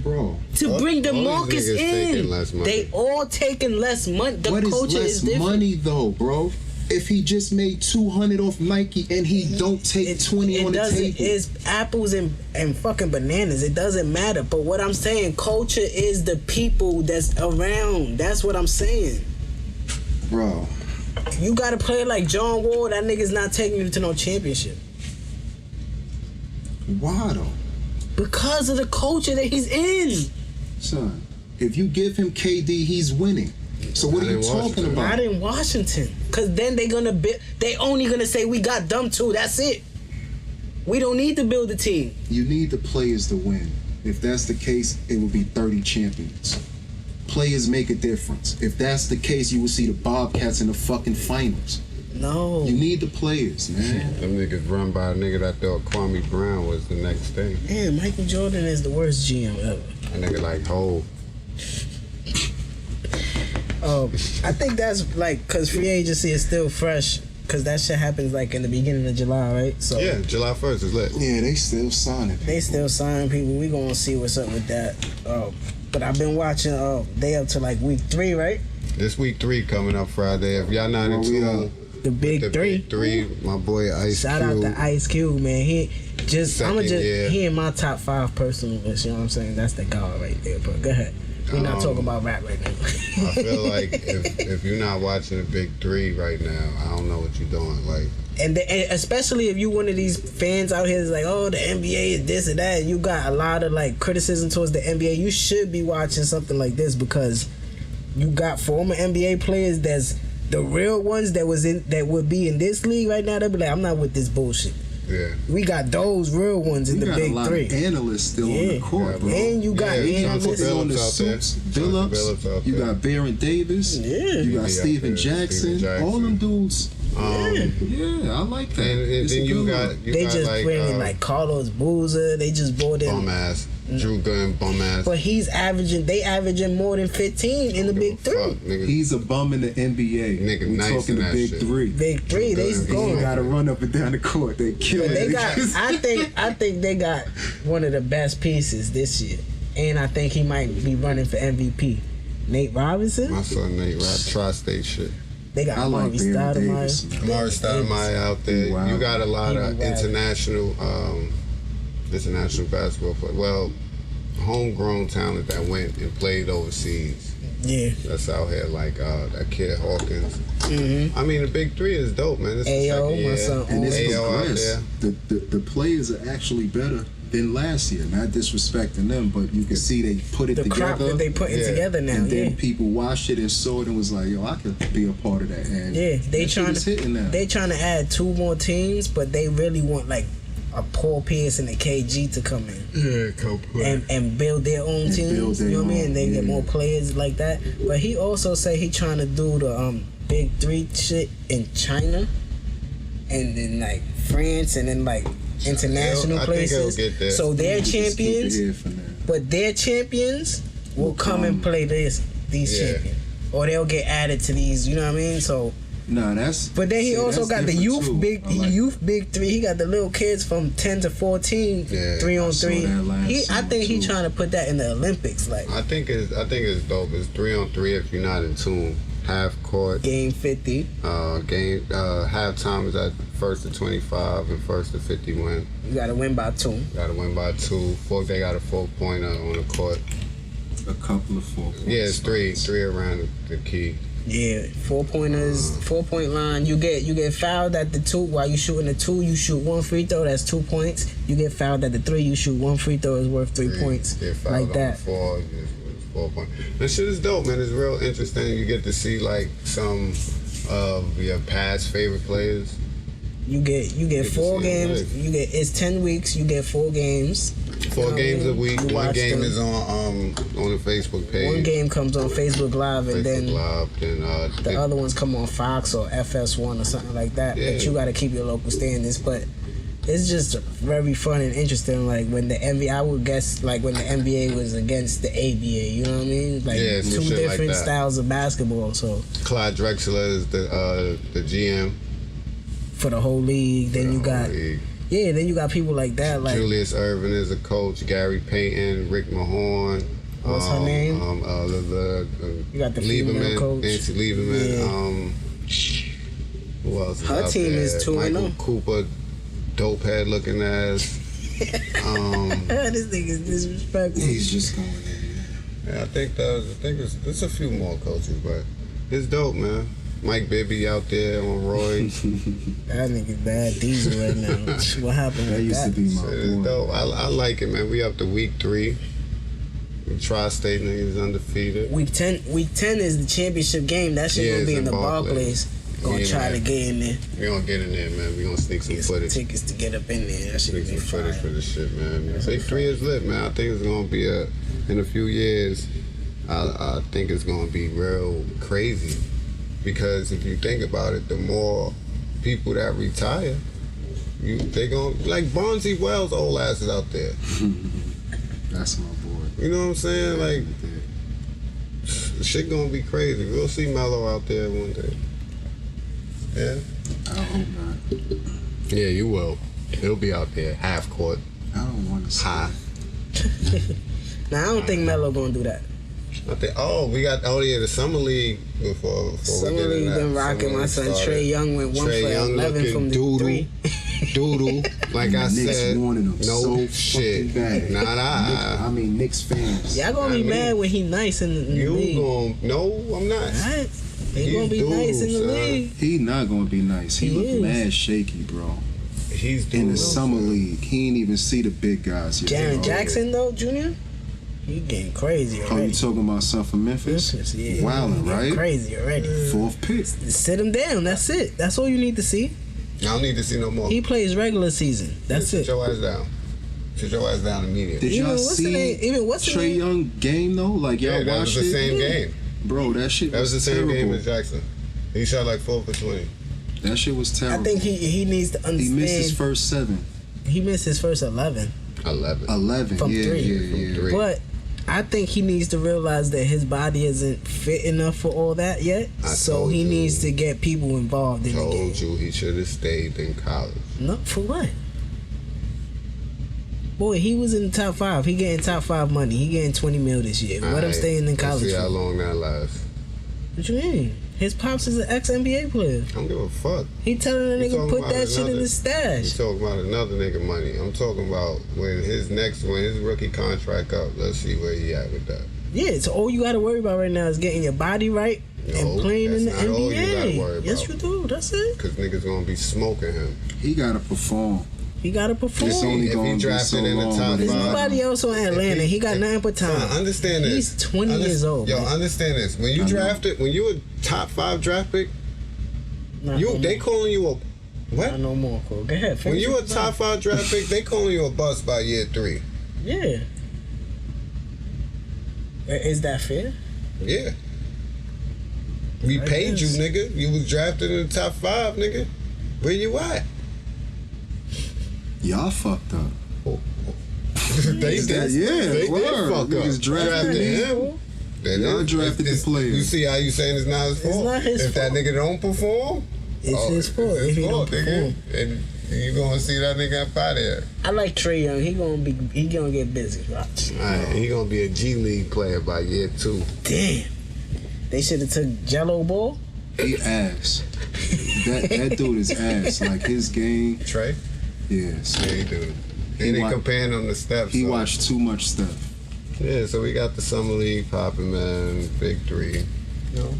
Bro. To bring DeMarcus in. They all taking less money. The culture is different. Money though, bro? If he just made $200 off Nike and he don't take 20 on the table. It's apples and fucking bananas. It doesn't matter. But what I'm saying, culture is the people that's around. That's what I'm saying. Bro. You got to play like John Wall. That nigga's not taking you to no championship. Why though? Because of the culture that he's in. Son, if you give him KD, he's winning. So what are you talking about? Not in Washington. Because then they only gonna say we got them too. That's it. We don't need to build a team. You need the players to win. If that's the case, it will be 30 champions. Players make a difference. If that's the case, you will see the Bobcats in the fucking finals. No. You need the players, man. Them niggas run by a nigga that thought Kwame Brown was the next thing. Man, Michael Jordan is the worst GM ever. A nigga like Hov. I think that's like because free agency is still fresh because that shit happens like in the beginning of July, right? So yeah, July 1st is lit. Yeah, they still signing people. They still signing people. We gonna see what's up with that. But I've been watching. They up to like week 3, right? This week 3 coming up Friday. If y'all not into the big three. Big 3, my boy Ice Shout Cube. Shout out to Ice Cube, man. He in my top 5 personal list. You know what I'm saying? That's the guy right there. But go ahead. We're not talking about rap right now. I feel like if you're not watching the big 3 right now, I don't know what you're doing. Like, and especially if you one of these fans out here that's like, oh, the NBA is this and that, and you got a lot of like criticism towards the NBA, you should be watching something like this because you got former NBA players that's the real ones that would be in this league right now. They'll be like, I'm not with this bullshit. Yeah. We got those real ones in the big 3. You got a lot of analysts still on the court, bro. And you got analysts on the suits, Billups. You got Baron Davis. Yeah. You got Steven Jackson. All them dudes. Yeah, I like that. And then you got just like, bringing like Carlos Boozer. They just bought in bum ass Drew Gunn, bum ass. But they averaging more than 15 in the big 3. Fuck, he's a bum in the NBA. Nigga, we nice talking the big shit. 3. Big 3, they scoring. They gotta run up and down the court. They kill it. I think they got one of the best pieces this year, and I think he might be running for MVP. Nate Robinson. My son Nate, tri-state shit. They got Amari Stoudemire out there. Wow. You got a lot of international basketball players. Well, homegrown talent that went and played overseas. Yeah. That's out here like that kid Hawkins. Mm-hmm. I mean, the big 3 is dope, man. This is AO, my son. And it's progressed. The players are actually better than last year. Not disrespecting them, but you can see they put it together. The crop that they putting together now. And then people watched it and saw it and was like, yo, I could be a part of that. And they trying to add 2 more teams, but they really want like a Paul Pierce and a KG to come in. Yeah, come play. And build their own teams. You know what I mean? And they get more players like that. But he also say he trying to do the big 3 shit in China and then like France and then like international places. So their champions, but their champions will come and play these champions, or they'll get added to these. You know what I mean? So that's. But then he also got the youth big 3. He got the little kids from 10 to 14, 3-on-3. I think he trying to put that in the Olympics. Like I think it's dope. It's 3-on-3 if you're not in tune. Half court. Game 50. Halftime is at 1st to 25 and 1st to 50 win. You gotta win by 2. They got a 4-pointer on the court. A couple of 4 points. Yeah, it's 3 around the key. Yeah, 4-pointers, 4-point line. You get fouled at the 2 while you shooting the 2. You shoot 1 free throw, that's 2 points. You get fouled at the 3. You shoot 1 free throw, is worth 3 points. Get fouled like that. On the 4, it's 4 points. This shit is dope, man. It's real interesting. You get to see like some of your past favorite players. You get 4 games. It's 10 weeks. You get 4 games. 4 games a week. One game is on the Facebook page. One game comes on Facebook Live, and then the other ones come on Fox or FS1 or something like that. Yeah. But you got to keep your local standards. But it's just very fun and interesting. Like when the NBA, I would guess, like when the NBA was against the ABA. You know what I mean? Like 2 different like styles of basketball. So Clyde Drexler is the GM for the whole league. Then you got. Yeah, then you got people like that, like Julius Erving is a coach, Gary Payton, Rick Mahorn. What's her name? You got the female coach, Nancy Lieberman. Yeah. Who else? Her team there? is 2-0. Michael Cooper, dope head looking ass. This thing is disrespectful. He's just going in. Yeah, I think there's a few more coaches, but it's dope, man. Mike Bibby out there on roids. That nigga bad diesel right now. What happened That with used that? to be my boy. Dope. I like it, man. We up to week 3. Tri-State niggas undefeated. Week 10 is the championship game. That shit gonna be in the Barclays. Gonna try to get in there. We gonna get in there, man. We gonna sneak some footage. Tickets to get up in there. That shit Sneak be some footage fire. for this shit, man. Big 3 is lit, man. I think it's gonna be in a few years. I think it's gonna be real crazy. Because if you think about it, the more people that retire, they gonna like Bonzi Wells' old asses out there. That's my boy. You know what I'm saying? Like, shit gonna be crazy. We'll see Melo out there one day. Yeah. I hope not. Yeah, you will. He'll be out there half court. I don't want to see high. Now I don't think Melo gonna do that. I think. The summer league before Summer we get league been rocking. My son Trey Young went 1 for 11 from the 3. Doodle, like I Knicks said, wanted him no so shit. fucking bad. Nah. Knicks fans. Y'all gonna be mad when he nice in the league. No, I'm not. Right? He gonna be nice in the league. He not gonna be nice. He look mad shaky, bro. He's in the summer league. He ain't even see the big guys yet. Jaren Jackson though, Jr. He getting crazy already. Oh, you talking about something from Memphis? Yeah. Wildin', right? Crazy already. 4th pick. Sit him down. That's it. That's all you need to see. I don't need to see no more. He plays regular season. That's it. Sit your ass down. Sit your ass down immediately. Did y'all see Trey Young game though? Like y'all watched it? That was the same game. Bro, that shit was terrible. That was the same terrible. game as Jackson. He shot like 4 for 20. That shit was terrible. I think he needs to understand. He missed his first 7. He missed his first 11. 11. From 3. Yeah. From 3. But I think he needs to realize that his body isn't fit enough for all that yet. So he needs to get people involved in the game. Told you he should have stayed in college. No, for what? Boy, he was in the top 5. He getting top 5 money. He getting 20 mil this year. Let him staying in college. Let's see how long that lasts. What you mean? His pops is an ex-NBA player. I don't give a fuck. He telling a nigga put that shit in his stash. You talking about another nigga money. I'm talking about when his rookie contract up. Let's see where he at with that. Yeah, so all you got to worry about right now is getting your body right and playing in the NBA. All you gotta worry about. Yes, you do. That's it. Because niggas gonna be smoking him. He gotta perform. He gotta perform. It's only if going he to be drafted so in the long. top There's 5. nobody else on Atlanta. He got nothing but time. Understand this. He's 20 years old. Yo, understand this. When you drafted, when you a top 5 draft pick, they calling you a what? Not no more, Cole. Go ahead. When you a top 5 draft pick, they calling you a bust by year 3. Yeah. Is that fair? Yeah. We paid you, nigga. You was drafted in the top 5, nigga. Where you at? Y'all fucked up. They did. They word. fuck up. Niggas drafted him. Y'all drafted the players. You see how you saying it's not his fault? It's not his if fault. that nigga don't perform, It's his fault if he don't perform. And you gonna see that nigga up out there. I like Trey Young. He gonna get busy. Watch. Alright, he gonna be a G League player by year 2. Damn. They should have took Jello Ball. He ass. that dude is ass. Like his game. Trey? Yes. Yeah, he do. He didn't comparing him to Steph. He watched too much stuff. Yeah, so we got the summer league popping, man. Big 3. You know,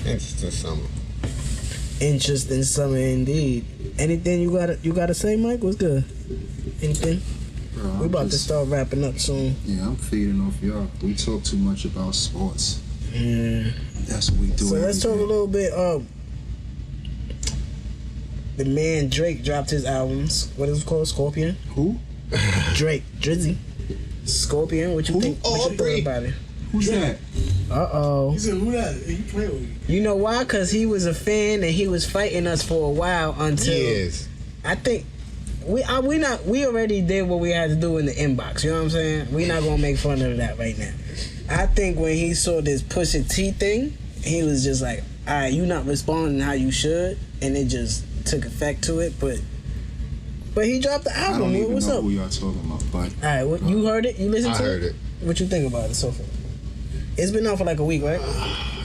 Interesting summer. Interesting summer indeed. Anything you gotta say, Mike? What's good? Anything? Bro, We about to start wrapping up soon. Yeah, I'm feeding off y'all. We talk too much about sports. Yeah. That's what we do. So let's talk a little bit. The man Drake dropped his albums. What is it called? Scorpion. Who? Drake, Drizzy, Scorpion. What you think? What you think about it? Who's that? He said, "Who that? You playing with me?" You know why? Cause he was a fan and he was fighting us for a while until I think we already did what we had to do in the inbox. You know what I'm saying? We not gonna make fun of that right now. I think when he saw this Pusha T thing, he was just like, "All right, you not responding how you should," and it just took effect to it. But he dropped the album. I don't even What's know up? who y'all talking about. But all right, you heard it? You listened to it? I heard it. What you think about it so far? It's been out for like a week, right?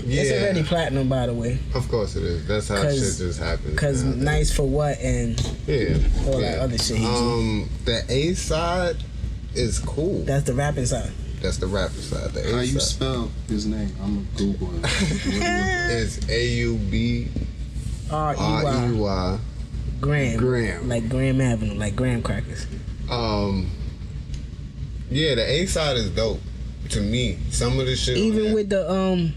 Yeah. It's already platinum, by the way. Of course it is. That's how shit just happens. Cause Nice for What and all that other shit. The A side is cool. That's the rapping side. That's the rapper side. The A how you side spell his name? I'm gonna Google it. is AUBREY. Graham. Like Graham Avenue, like graham crackers. Yeah, the A side is dope to me. Some of the shit. Even with the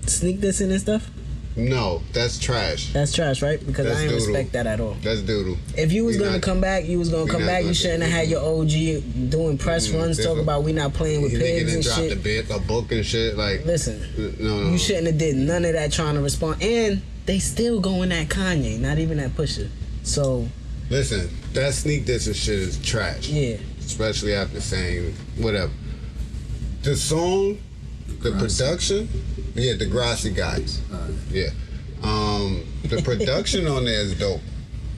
sneak dissing and stuff. No, that's trash. That's trash, right? Because I didn't respect that at all. That's doodle. If you was gonna come back, you was gonna come back. You shouldn't have had your OG doing press runs, talk about we not playing with pigs and shit. A book and shit. Like, listen, no. You shouldn't have did none of that trying to respond. And they still going at Kanye, not even at Pusha. So listen, that sneak dissing shit is trash. Yeah. Especially after saying whatever. The song, the production, yeah, the Grassy guys. Yeah. The production on there is dope.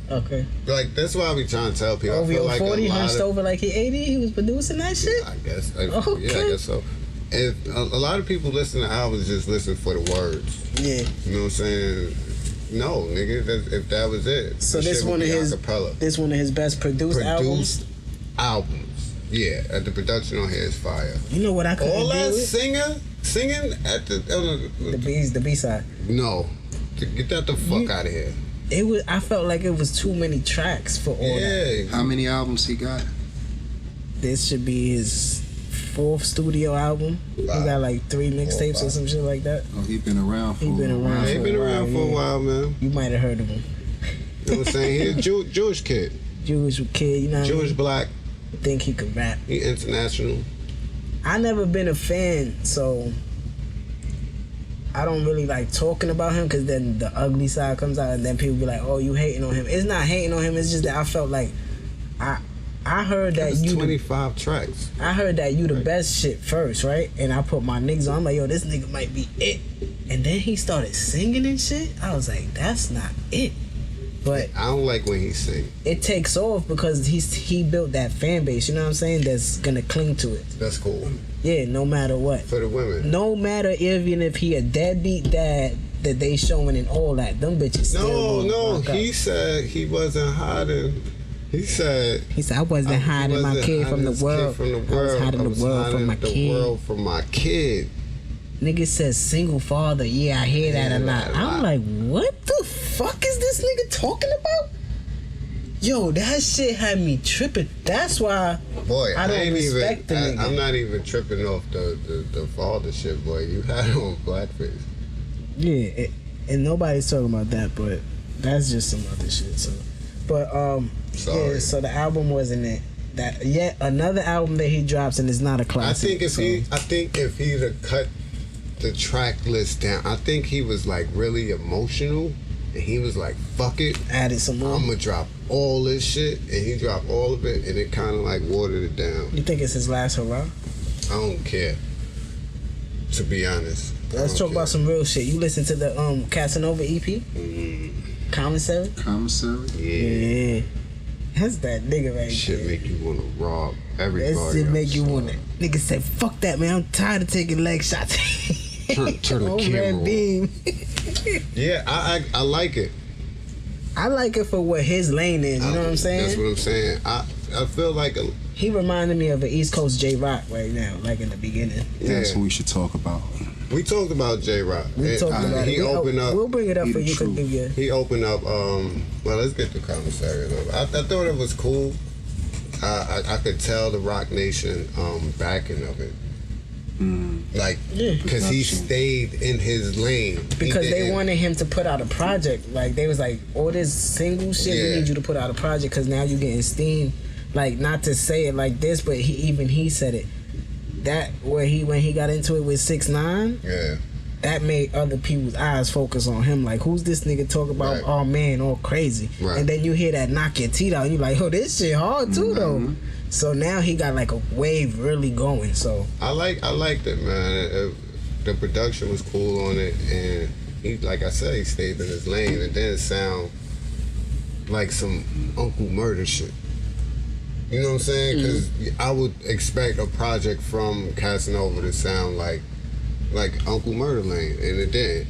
Okay. Like, that's why we trying to tell people. OVO I feel like 40 hunched over like he 80. He was producing that shit. I guess. Okay. Yeah, I guess so. If a lot of people listen to albums just listen for the words. Yeah. You know what I'm saying? No, nigga. If that was it. So this one of his. Acapella. This one of his best produced albums. Yeah, the production on here is fire. You know what I couldn't all do that with? singing at the B side. No, get that the fuck out of here. It was. I felt like it was too many tracks for all that. How many albums he got? This should be his 4th studio album. He got like 3 mixtapes or some shit like that. Oh, he been around for a while. He been around for a while, man. You might have heard of him. You know what I'm saying? He's a Jewish kid. Jewish kid, you know what Jewish I mean? black. Think he could rap. He international. I never been a fan, so I don't really like talking about him because then the ugly side comes out and then people be like, "Oh, you hating on him." It's not hating on him. It's just that I felt like I heard that you 25 tracks. I heard that you the best shit first, right? And I put my niggas on. I'm like, yo, this nigga might be it. And then he started singing and shit. I was like, that's not it. But I don't like when he sing. It takes off because he built that fan base, you know what I'm saying, that's gonna cling to it. That's cool. Yeah, no matter what. For the women. No matter even if he a deadbeat dad that they showing and all that, them bitches still No, he said he wasn't hiding. He said I wasn't hiding my kid from the world. I was hiding the world from my kid. The world from my kid. Nigga says single father. Yeah, I hear that a lot. I'm like, what the fuck is this nigga talking about? Yo, that shit had me tripping. That's why I don't respect the nigga. I'm not even tripping off the father shit, boy. You had it on blackface. Yeah, and nobody's talking about that, but that's just some other shit. So, but yeah. So the album wasn't it. That yet another album that he drops and it's not a classic. I think if he'd have cut the track list down, I think he was like really emotional. And he was like, fuck it. Added some more. I'm going to drop all this shit. And he dropped all of it. And it kind of like watered it down. You think it's his last hurrah? I don't care. To be honest. Let's talk about some real shit. You listen to the Casanova EP? Commissary? Commissary? Yeah. That's that nigga right shit there. Make you want to rob everybody. That shit make you want to. Nigga say, fuck that, man. I'm tired of taking leg shots. Turn the camera on. Beam. Yeah, I like it. I like it for what his lane is. You know what I'm saying? That's what I'm saying. I feel like he reminded me of an East Coast J Rock right now, like in the beginning. That's what we should talk about. We talked about J-Rock. We talked about it. We'll bring it up for you. He opened up. Well, let's get the commissary a little bit. I thought it was cool. I could tell the Rock Nation backing of it. Like, because he stayed in his lane. Because they wanted him to put out a project. Like, they was like, all this single shit, we need you to put out a project because now you're getting steam. Like, not to say it like this, but he said it. That, when he got into it with 6ix9ine, that made other people's eyes focus on him. Like, who's this nigga talk about, oh man, all crazy. Right. And then you hear that knock your teeth out, and you like, oh, this shit hard too, though. So now he got like a wave really going. So I liked it, man. The production was cool on it, and he, like I said, he stayed in his lane. It didn't sound like some Uncle Murder shit. You know what I'm saying? Because I would expect a project from Casanova to sound like Uncle Murder lane, and it didn't.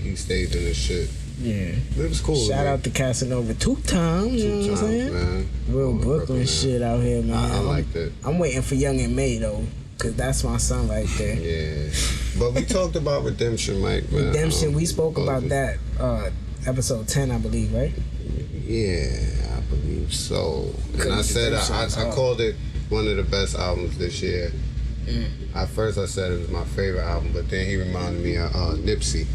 He stayed in his shit. Yeah, it was cool. Shout out to Casanova 2 times. You know what I'm saying? Man. Real Brooklyn shit out here, man. I like that. I'm waiting for Young and May though, cause that's my son right there. Yeah, but we talked about Redemption, Mike. Man. Redemption. We spoke about that episode 10, I believe, right? Yeah, I believe so. And I said I called it one of the best albums this year. At first I said it was my favorite album, but then he reminded me of Nipsey.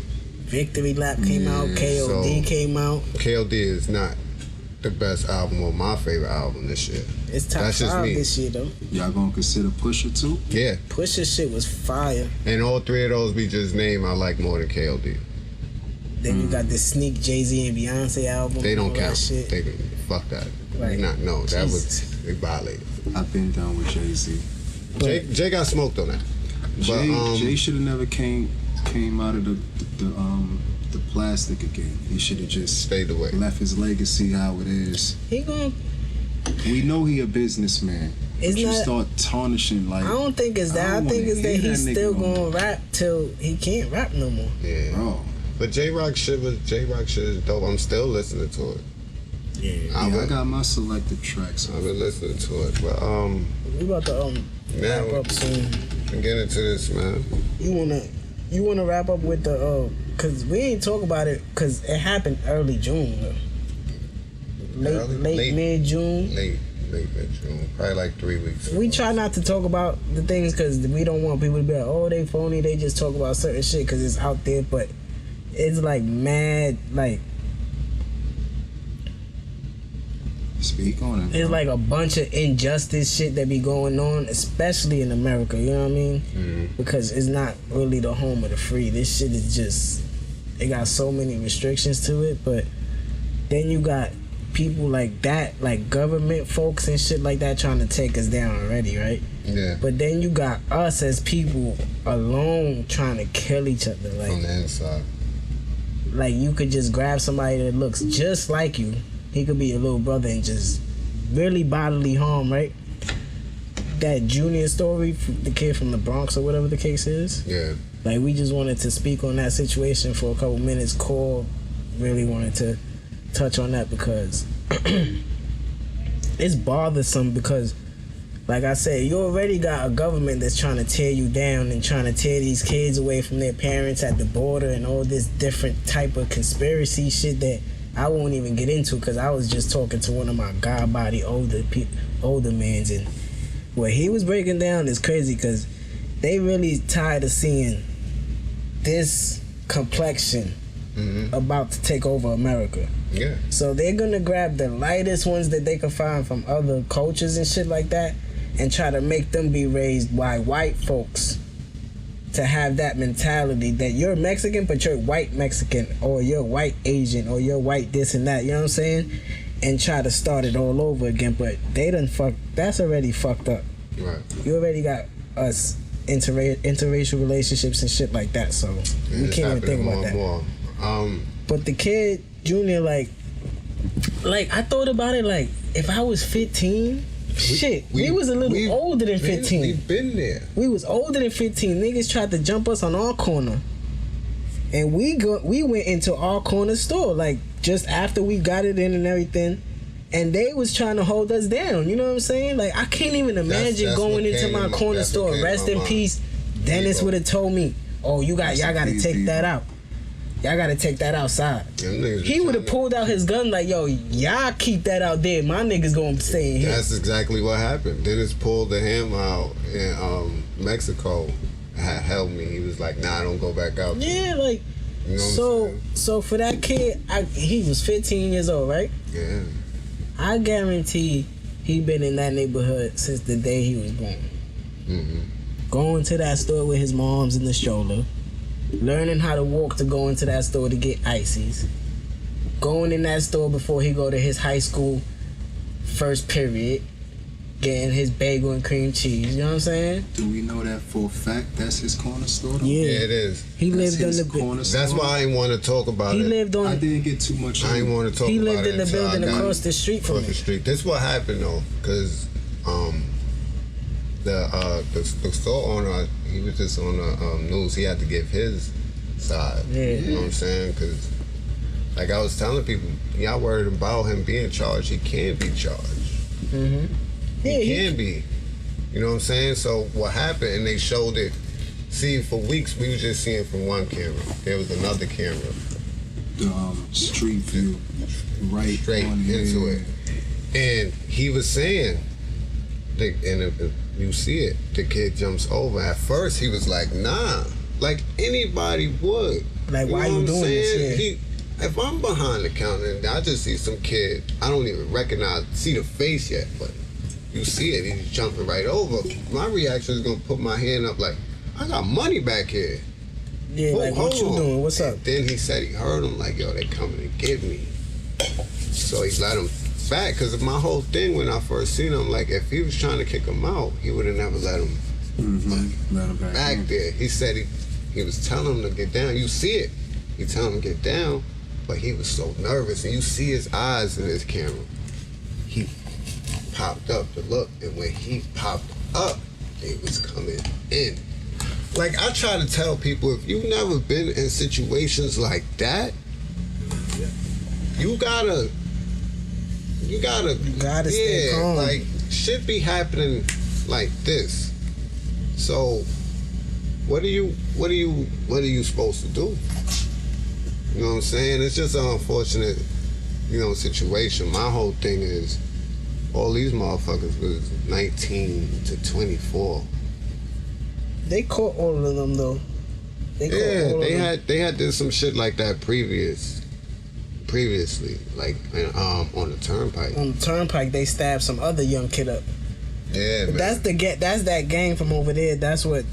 Victory Lap came out, KOD came out. KOD is not the best album or my favorite album this year. It's top 5 this year though. Y'all gonna consider Pusha too? Yeah. Pusha shit was fire. And all 3 of those we just named I like more than KOD. Then you got the Sneak Jay-Z and Beyonce album. They don't count. They fuck that. Right. That was they violated. I've been down with Jay-Z. Jay got smoked on that. Jay should have never came out of the plastic again. He should have just stayed away. Left his legacy how it is. We know he a businessman. You start tarnishing like. I don't think it's that. I think it's that he's still gonna rap till he can't rap no more. Yeah. Bro. But J-Rock shit is dope. I'm still listening to it. Yeah. I got my selected tracks. I've been listening to it, but we about to wrap up soon. I'm getting into this, man. You wanna wrap up with the cause we ain't talk about it cause it happened early June. Late mid-June. Late mid-June. Probably like 3 weeks. We try not to talk about the things cause we don't want people to be like, oh, they phony, they just talk about certain shit cause it's out there, but it's like mad, like speak on it. It's like a bunch of injustice shit that be going on, especially in America, you know what I mean? Because it's not really the home of the free. This shit is just, it got so many restrictions to it, but then you got people like that, like government folks and shit like that trying to take us down already, right? Yeah. But then you got us as people alone trying to kill each other. Like, on the inside. Like, you could just grab somebody that looks just like you. He could be your little brother and just really bodily harm, right? That Junior story, the kid from the Bronx or whatever the case is. Yeah. Like, we just wanted to speak on that situation for a couple minutes. Cole really wanted to touch on that because it's bothersome because, like I said, you already got a government that's trying to tear you down and trying to tear these kids away from their parents at the border and all this different type of conspiracy shit that I won't even get into because I was just talking to one of my god body older mans, and what he was breaking down is crazy because they really tired of seeing this complexion about to take over America. Yeah. So they're gonna grab the lightest ones that they can find from other cultures and shit like that and try to make them be raised by white folks to have that mentality that you're Mexican but you're white Mexican or you're white Asian or you're white this and that, you know what I'm saying? And try to start it all over again, but they done that's already fucked up. Right. You already got us interracial relationships and shit like that, so we can't even think about that. But the kid, Junior, like I thought about it, like, if I was 15, we was a little older than 15. We've been there. We was older than 15. Niggas tried to jump us on our corner. And we went into our corner store, like, just after we got it in and everything. And they was trying to hold us down, you know what I'm saying? Like, I can't even imagine going into my corner store. Rest in peace, Dennis would have told me, oh, y'all gotta take that out. Y'all gotta take that outside. He would have pulled out his gun like, yo, y'all keep that out there. My niggas gonna stay in here. That's exactly what happened. Dennis pulled the hammer out in Mexico. Held me. He was like, nah, don't go back out there. Yeah, like, you know so for that kid, he was 15 years old, right? Yeah. I guarantee he been in that neighborhood since the day he was born. Mm-hmm. Going to that store with his mom's in the stroller. Learning how to walk to go into that store to get ices. Going in that store before he go to his high school first period. Getting his bagel and cream cheese. You know what I'm saying? Do we know that for a fact? That's his corner store, though? Yeah, it is. He lived in the corner store. That's why I didn't want to talk about it. He lived on. I didn't get too much. I didn't want to talk about it. He lived in the building across the street from me. This is what happened though, because the store owner, he was just on the news. He had to give his side. Yeah. You know what I'm saying? Because like I was telling people, y'all worried about him being charged. He can be charged. Mm-hmm. He can be. You know what I'm saying? So what happened, and they showed it. See, for weeks we were just seeing from one camera. There was another camera. Street view. Right straight into it. And he was saying, you see it, the kid jumps over. At first he was like, nah, like anybody would. Like, why you doing this? Yeah. If I'm behind the counter and I just see some kid, I don't even see the face yet, but you see it, he's jumping right over. My reaction is gonna put my hand up like, I got money back here. Yeah, like, what you doing? What's up? Then he said he heard him like, yo, they coming to get me. So he let him back, because my whole thing when I first seen him, like, if he was trying to kick him out, he would have never let him, let him back there. He said he was telling him to get down. You see it. He telling him to get down, but he was so nervous, and you see his eyes in his camera. He popped up to look, and when he popped up, they was coming in. Like, I try to tell people, if you've never been in situations like that, you gotta stay calm. Like, shit be happening like this. So what are you supposed to do? You know what I'm saying? It's just an unfortunate, situation. My whole thing is, all these motherfuckers was 19 to 24. They caught all of them though. They had did some shit like that previously, like on the turnpike. On the turnpike, they stabbed some other young kid up. Yeah, man. That's that gang from over there. That's what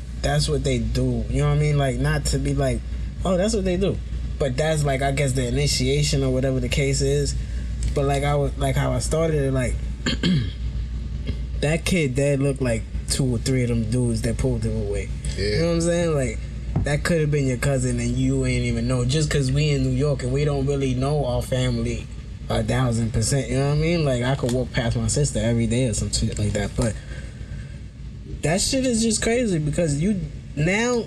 they do. You know what I mean? Like, not to be like, oh, that's what they do, but that's like, I guess, the initiation or whatever the case is. But like how I started it, like that kid that looked like 2 or 3 of them dudes that pulled him away. Yeah. You know what I'm saying? Like, that could have been your cousin and you ain't even know, just because we in New York and we don't really know our family 1,000%. You know what I mean? Like, I could walk past my sister every day or some shit like that. But that shit is just crazy, because not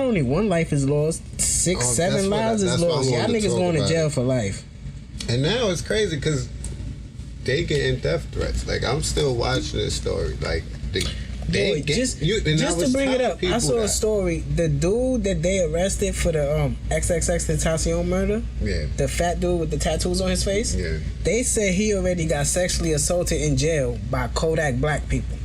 only one life is lost, 6, 7 lives is lost. Y'all niggas going to jail for life. And now it's crazy because they getting death threats. Like, I'm still watching this story. Like, just to bring it up, I saw a story. The dude that they arrested for the XXXTentacion murder, the fat dude with the tattoos on his face, they said he already got sexually assaulted in jail by Kodak Black people.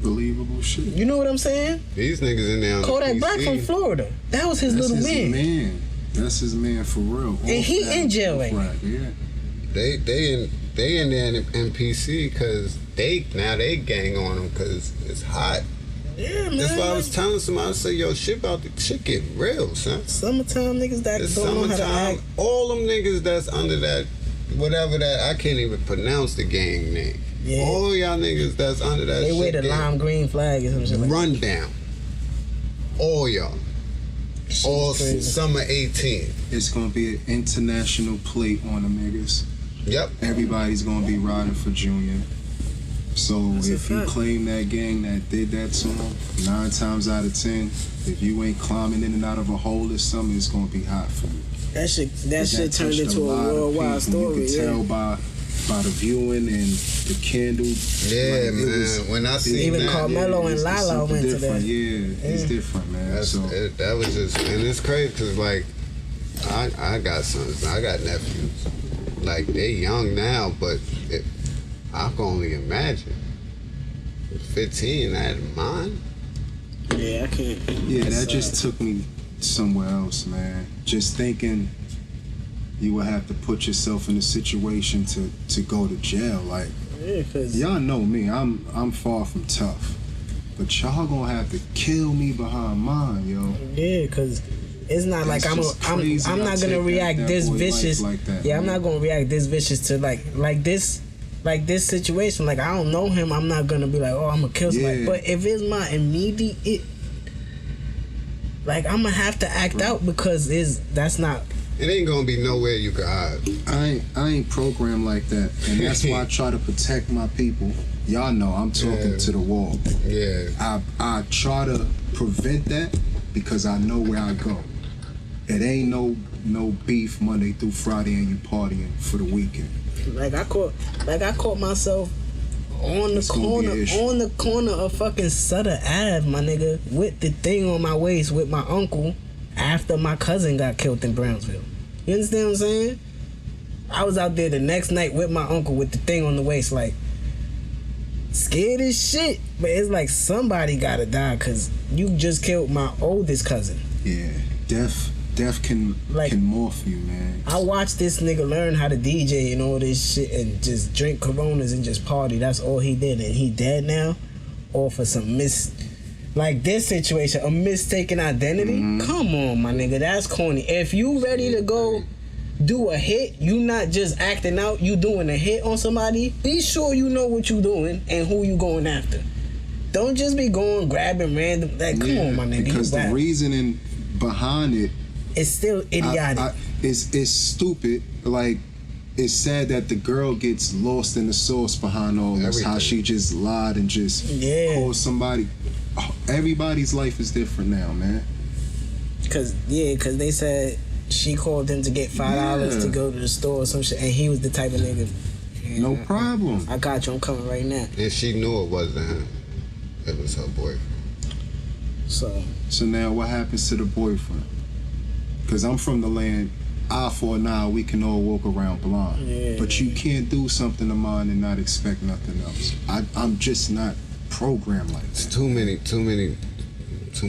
Believable shit. You know what I'm saying? These niggas in there. Kodak Black from Florida. That was his little man. That's his man for real. And he in jail, right? Yeah. They in there in NPC because they gang on them because it's hot. Yeah, man. That's why I was telling somebody, I say, yo, shit getting real, son. Summertime niggas that don't know how to act. All them niggas that's under that, whatever that, I can't even pronounce the gang name. Yeah. All y'all niggas that's under that they wear the lime green flag or some shit like that. Run down. All y'all. All crazy. summer 18. It's gonna be an international plate on them niggas. Yep. Everybody's gonna be riding for Junior. So That's if you claim that gang that did that to him, 9 times out of 10, if you ain't climbing in and out of a hole or something, it's gonna be hot for you. That shit turned into a worldwide story. You can tell by by the viewing and the candle. Yeah, like, man. When I see even that, Carmelo and Lala went to that. Yeah, it's different, man. That was just, and it's crazy because like I got sons, I got nephews. Like they young now, but I can only imagine. 15, I had mine. Yeah, I can't. Yeah, that just took me somewhere else, man. Just thinking you would have to put yourself in a situation to go to jail. Like, yeah, cause y'all know me, I'm far from tough. But y'all gonna have to kill me behind mine, yo. Yeah, cause it's not like I'm not gonna react this vicious. Like that, yeah, man. I'm not gonna react this vicious to like this situation. Like I don't know him. I'm not gonna be like, oh, I'm gonna kill somebody. But if it's my immediate, like I'm gonna have to act out because that's not. It ain't gonna be nowhere you can hide. I ain't programmed like that, and that's why I try to protect my people. Y'all know I'm talking to the wall. Yeah. I try to prevent that because I know where I go. It ain't no beef Monday through Friday and you partying for the weekend. Like I caught myself on the corner of fucking Sutter Ave, my nigga, with the thing on my waist with my uncle after my cousin got killed in Brownsville. You understand what I'm saying? I was out there the next night with my uncle with the thing on the waist, like scared as shit. But it's like somebody gotta die because you just killed my oldest cousin. Yeah, death can morph you, man. I watched this nigga learn how to DJ and all this shit and just drink Coronas and just party. That's all he did, and he dead now, or for some like this situation, a mistaken identity. Come on, my nigga, that's corny. If you ready to go do a hit, you not just acting out, you doing a hit on somebody. Be sure you know what you doing and who you going after. Don't just be going grabbing random. Like, come on, my nigga. Because the reasoning behind it, it's still idiotic. It's stupid. Like, it's sad that the girl gets lost in the sauce behind all this. Everything. How she just lied and just caused somebody. Everybody's life is different now, man. Cause they said she called him to get $5 to go to the store or some shit, and he was the type of nigga. No problem. I got you. I'm coming right now. And she knew it wasn't him. It was her boyfriend. So now what happens to the boyfriend? Because I'm from the land, eye for an eye, we can all walk around blind. Yeah. But you can't do something to mine and not expect nothing else. I'm just not programmed like that. It's too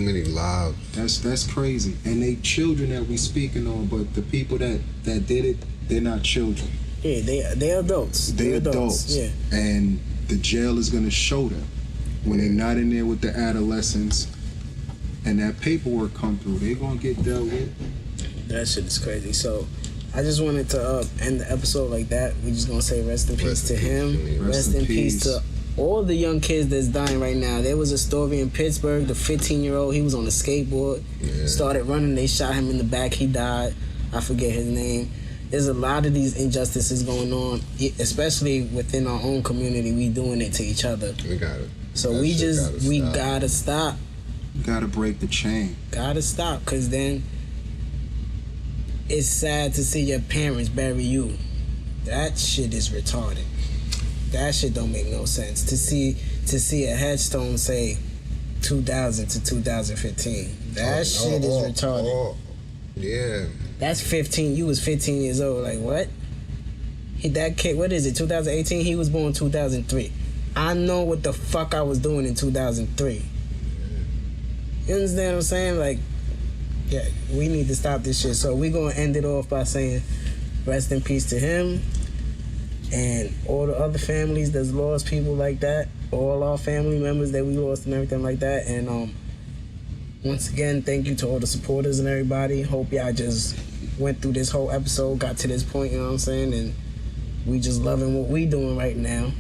many lives. That's crazy. And they children that we speaking on, but the people that did it, they're not children. Yeah, they're adults. They're adults. Yeah. And the jail is gonna show them when they're not in there with the adolescents and that paperwork come through, they're gonna get dealt with. That shit is crazy. So I just wanted to end the episode like that. We just gonna say rest in peace to him. Rest in peace to all the young kids that's dying right now. There was a story in Pittsburgh, the 15-year-old, he was on a skateboard, started running, they shot him in the back, he died. I forget his name. There's a lot of these injustices going on, especially within our own community. We doing it to each other. We got it. So we gotta stop. Gotta break the chain. Gotta stop, because then it's sad to see your parents bury you. That shit is retarded. That shit don't make no sense. To see a headstone say 2000 to 2015. That shit is retarded. Yeah. That's 15. You was 15 years old. Like, what? That kid, what is it, 2018? He was born 2003. I know what the fuck I was doing in 2003. You understand what I'm saying? Like, yeah, we need to stop this shit. So we gonna end it off by saying rest in peace to him and all the other families that's lost people like that, all our family members that we lost and everything like that. And once again, thank you to all the supporters and everybody. Hope y'all just went through this whole episode, got to this point, you know what I'm saying? And we just loving what we doing right now.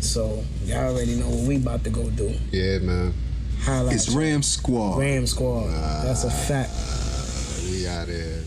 So y'all already know what we about to go do. Yeah, man. It's Ram Squad. Ram Squad. That's a fact. We out here.